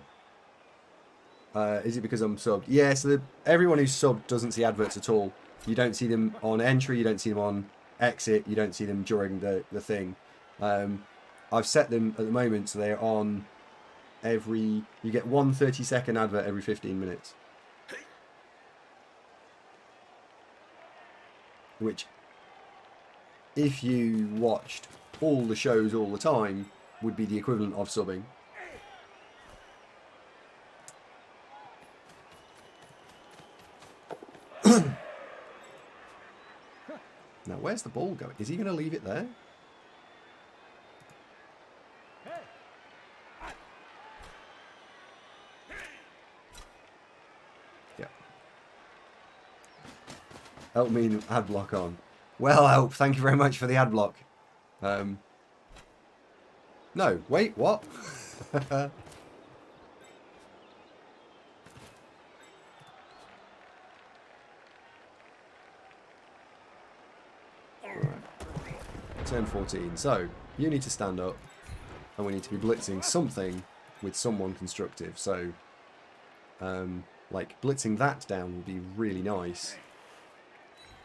A: Is it because I'm subbed? Yeah, so everyone who's subbed doesn't see adverts at all. You don't see them on entry, you don't see them on exit, you don't see them during the thing. I've set them at the moment so they're on every... You get one 30-second advert every 15 minutes. Which, if you watched all the shows all the time, would be the equivalent of subbing. Now, where's the ball going? Is he going to leave it there? Help me ad block on. Well, Help, thank you very much for the ad block. No, wait, what? Turn 14. So, you need to stand up, and we need to be blitzing something with someone constructive. So, like, blitzing that down would be really nice.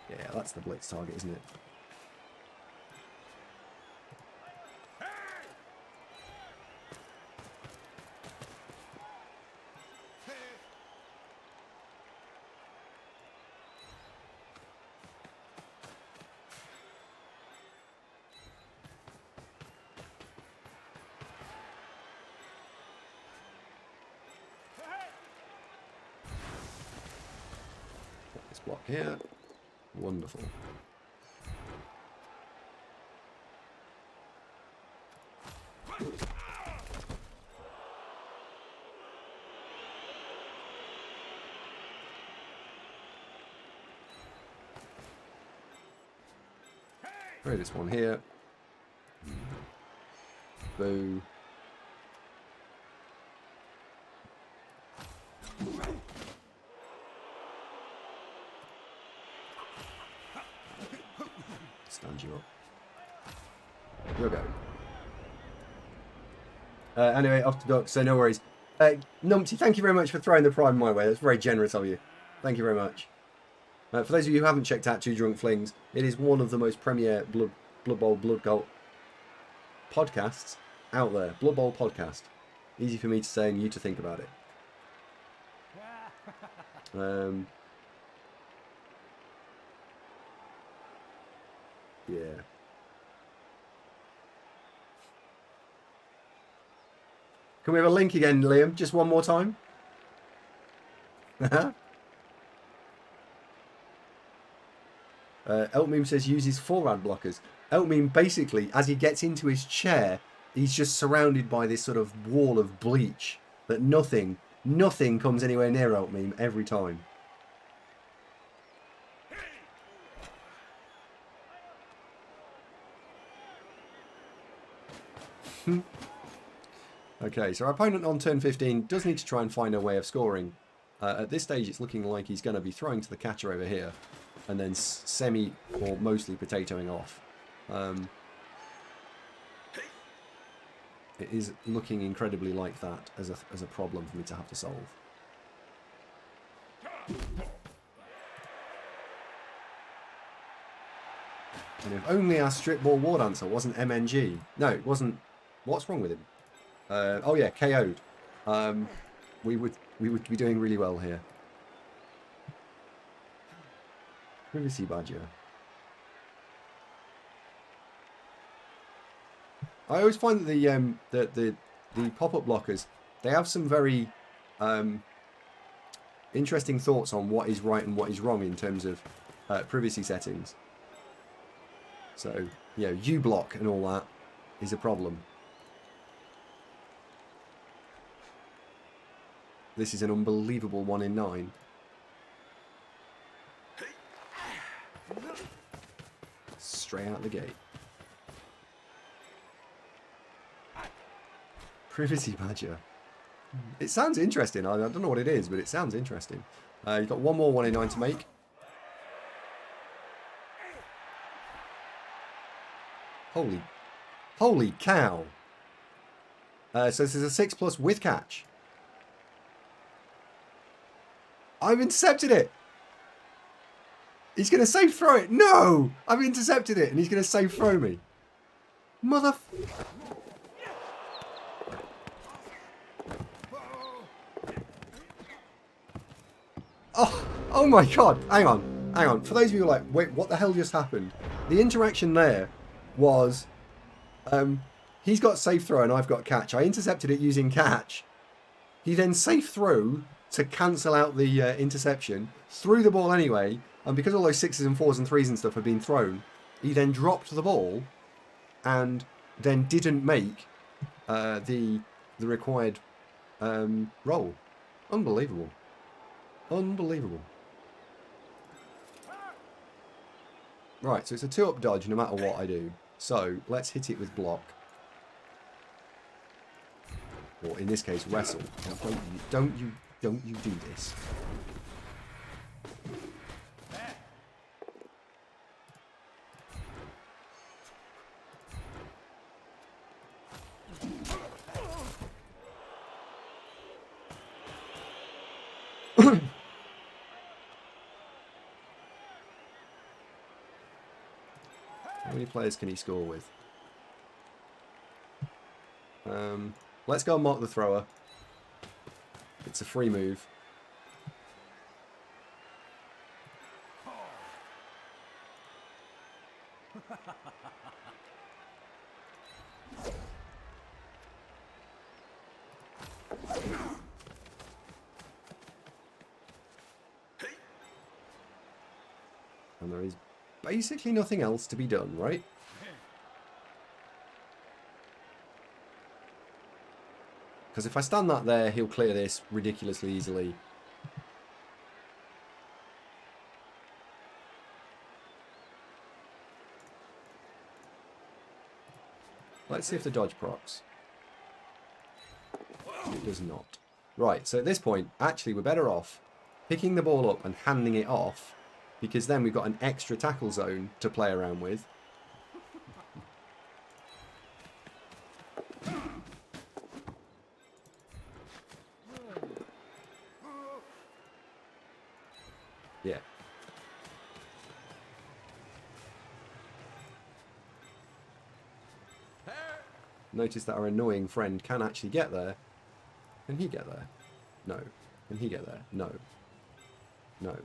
A: Yeah, that's the blitz target, isn't it? This block here. Wonderful. Throw this one here. Boo. Stand you up. You'll go. Anyway, off to duck, so no worries. Numpty, thank you very much for throwing the prime my way. That's very generous of you. Thank you very much. For those of you who haven't checked out Two Drunk Flings, it is one of the most premier Blood Bowl, Blood Cult podcasts out there. Blood Bowl podcast. Easy for me to say and you to think about it. Yeah. Can we have a link again, Liam? Just one more time? Eltmeme says uses 4 ad blockers. Eltmeme basically, as he gets into his chair, he's just surrounded by this sort of wall of bleach that nothing comes anywhere near Eltmeme every time. Okay, so our opponent on turn 15 does need to try and find a way of scoring. At this stage, it's looking like he's going to be throwing to the catcher over here, and then semi or mostly potatoing off. It is looking incredibly like that as a problem for me to have to solve. And if only our strip ball war dancer wasn't MNG. No, it wasn't. What's wrong with him? Oh yeah, KO'd. We would be doing really well here. Privacy Badger. I always find that the pop-up blockers, they have some very interesting thoughts on what is right and what is wrong in terms of privacy settings. So, you know, U-block and all that is a problem. This is an unbelievable 1 in 9. Straight out the gate. Privacy Badger. It sounds interesting. I don't know what it is, but it sounds interesting. You've got one more 1 in 9 to make. Holy cow. So this is a 6+ with catch. I've intercepted it. He's going to safe throw it. No! I've intercepted it and he's going to safe throw me. Mother... Oh my god. Hang on. For those of you who are like, wait, what the hell just happened? The interaction there was... he's got safe throw and I've got catch. I intercepted it using catch. He then safe threw to cancel out the interception, threw the ball anyway, and because all those 6s and 4s and 3s and stuff had been thrown, he then dropped the ball and then didn't make the required roll. Unbelievable. Unbelievable. Right, so it's a 2-up dodge no matter what I do. So let's hit it with block. Or in this case, wrestle. Now, don't you do this. How many players can he score with? Let's go and mark the thrower. It's a free move. And there is basically nothing else to be done, right? Because if I stand that there, he'll clear this ridiculously easily. Let's see if the dodge procs. It does not. Right, so at this point, actually we're better off picking the ball up and handing it off, because then we've got an extra tackle zone to play around with. Yeah. Notice that our annoying friend can actually get there. Can he get there? No. Can he get there? No. No.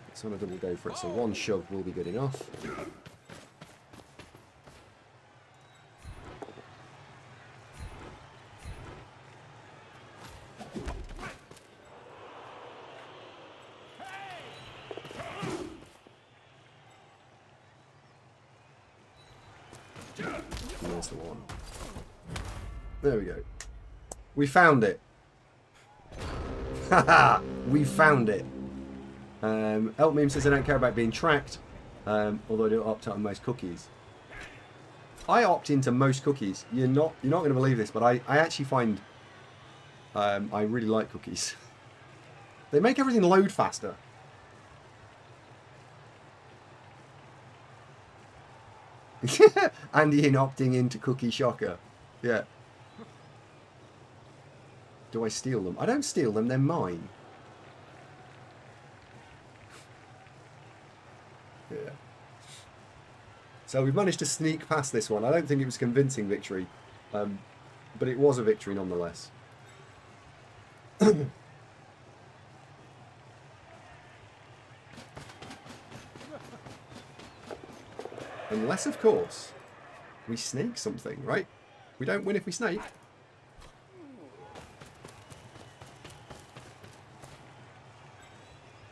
A: Let's want to double go for it, so one shove will be good enough. And there's the one. There we go. We found it. Haha! We found it. Elk Meme says I don't care about being tracked, although I do opt out on most cookies. I opt into most cookies. You're not going to believe this, but I actually find I really like cookies. They make everything load faster. Andy in opting into cookie shocker. Yeah. Do I steal them? I don't steal them, they're mine. Yeah. So we've managed to sneak past this one. I don't think it was convincing victory, but it was a victory nonetheless. Unless, of course, we snake something, right? We don't win if we snake.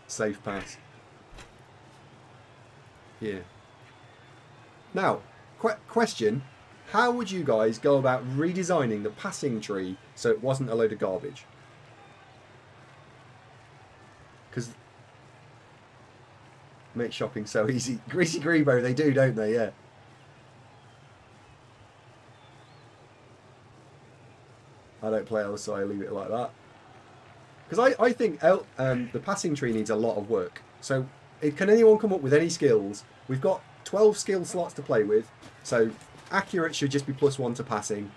A: Safe pass. Here. Now, question. How would you guys go about redesigning the passing tree so it wasn't a load of garbage? Because make shopping so easy. Greasy Grebo, they do, don't they? Yeah. I don't play Elves, so I leave it like that. Because I think the passing tree needs a lot of work. So can anyone come up with any skills? We've got 12 skill slots to play with. So accurate should just be +1 to passing.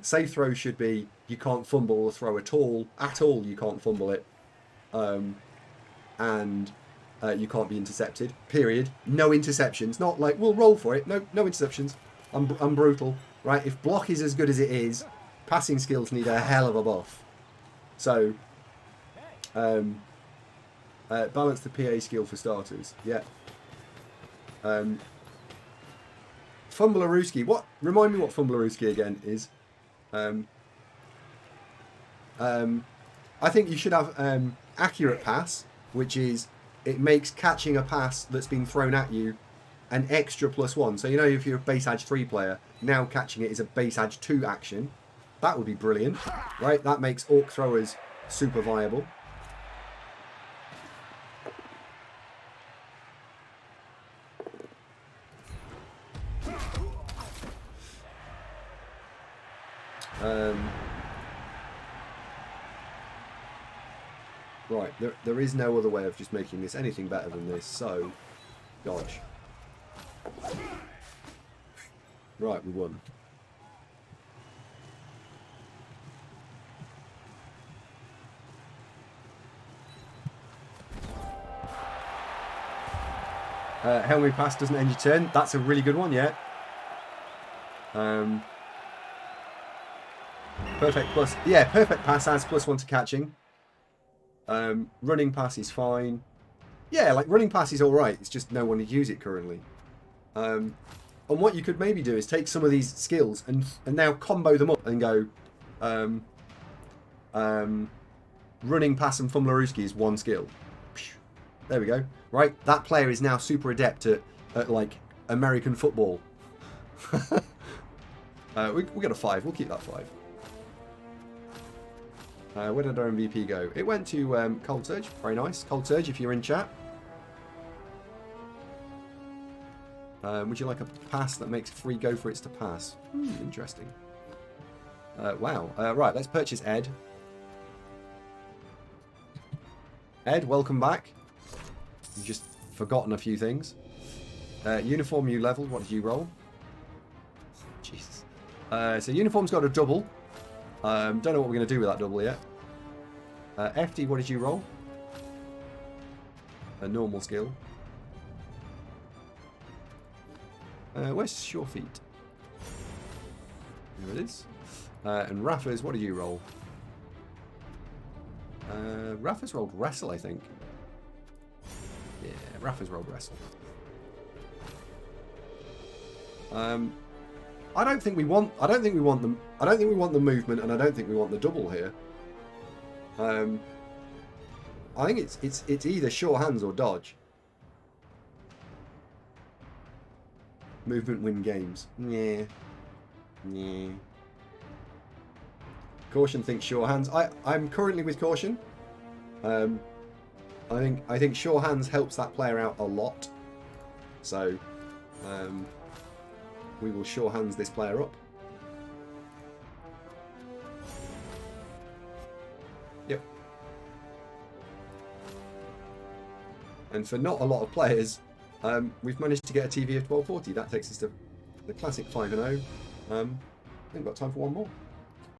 A: Safe throw should be you can't fumble or throw at all. At all you can't fumble it. And you can't be intercepted. Period. No interceptions. Not like we'll roll for it. No interceptions. I'm brutal. Right? If block is as good as it is, passing skills need a hell of a buff. So balance the PA skill for starters. Yeah. Fumblerooski. What? Remind me what Fumblerooski again is. I think you should have accurate pass, which is it makes catching a pass that's been thrown at you an extra +1. So you know if you're a base edge 3 player, now catching it is a base edge 2 action. That would be brilliant, right? That makes orc throwers super viable. Right, there is no other way of just making this anything better than this, so dodge. Right, we won. Hail Mary pass doesn't end your turn. That's a really good one, yeah. Perfect plus. Yeah, perfect pass has +1 to catching. Running pass is fine. Yeah, like running pass is alright. It's just no one to use it currently. And what you could maybe do is take some of these skills and now combo them up and go running pass and Fumlarooski is one skill. There we go. Right, that player is now super adept at like American football. We got a 5. We'll keep that 5. Where did our MVP go? It went to Cold Surge. Very nice. Cold Surge, if you're in chat. Would you like a pass that makes free go for it to pass? Interesting. Wow. Right, let's purchase Ed. Ed, welcome back. You've just forgotten a few things. Uniform you leveled. What did you roll? Jesus. So uniform's got a double. Don't know what we're going to do with that double yet. FD, what did you roll? A normal skill. Where's Sure Feet? There it is. And Raffers, what did you roll? Raffers rolled Wrestle, I think. Yeah, Raffers rolled Wrestle. I don't think we want the movement, and I don't think we want the double here. I think it's either sure hands or dodge. Movement win games. Yeah. Yeah. Caution thinks sure hands. I'm currently with Caution. I think sure hands helps that player out a lot. So we will sure hands this player up. Yep. And for not a lot of players, we've managed to get a TV of 1240. That takes us to the classic 5-0. I think we've got time for one more.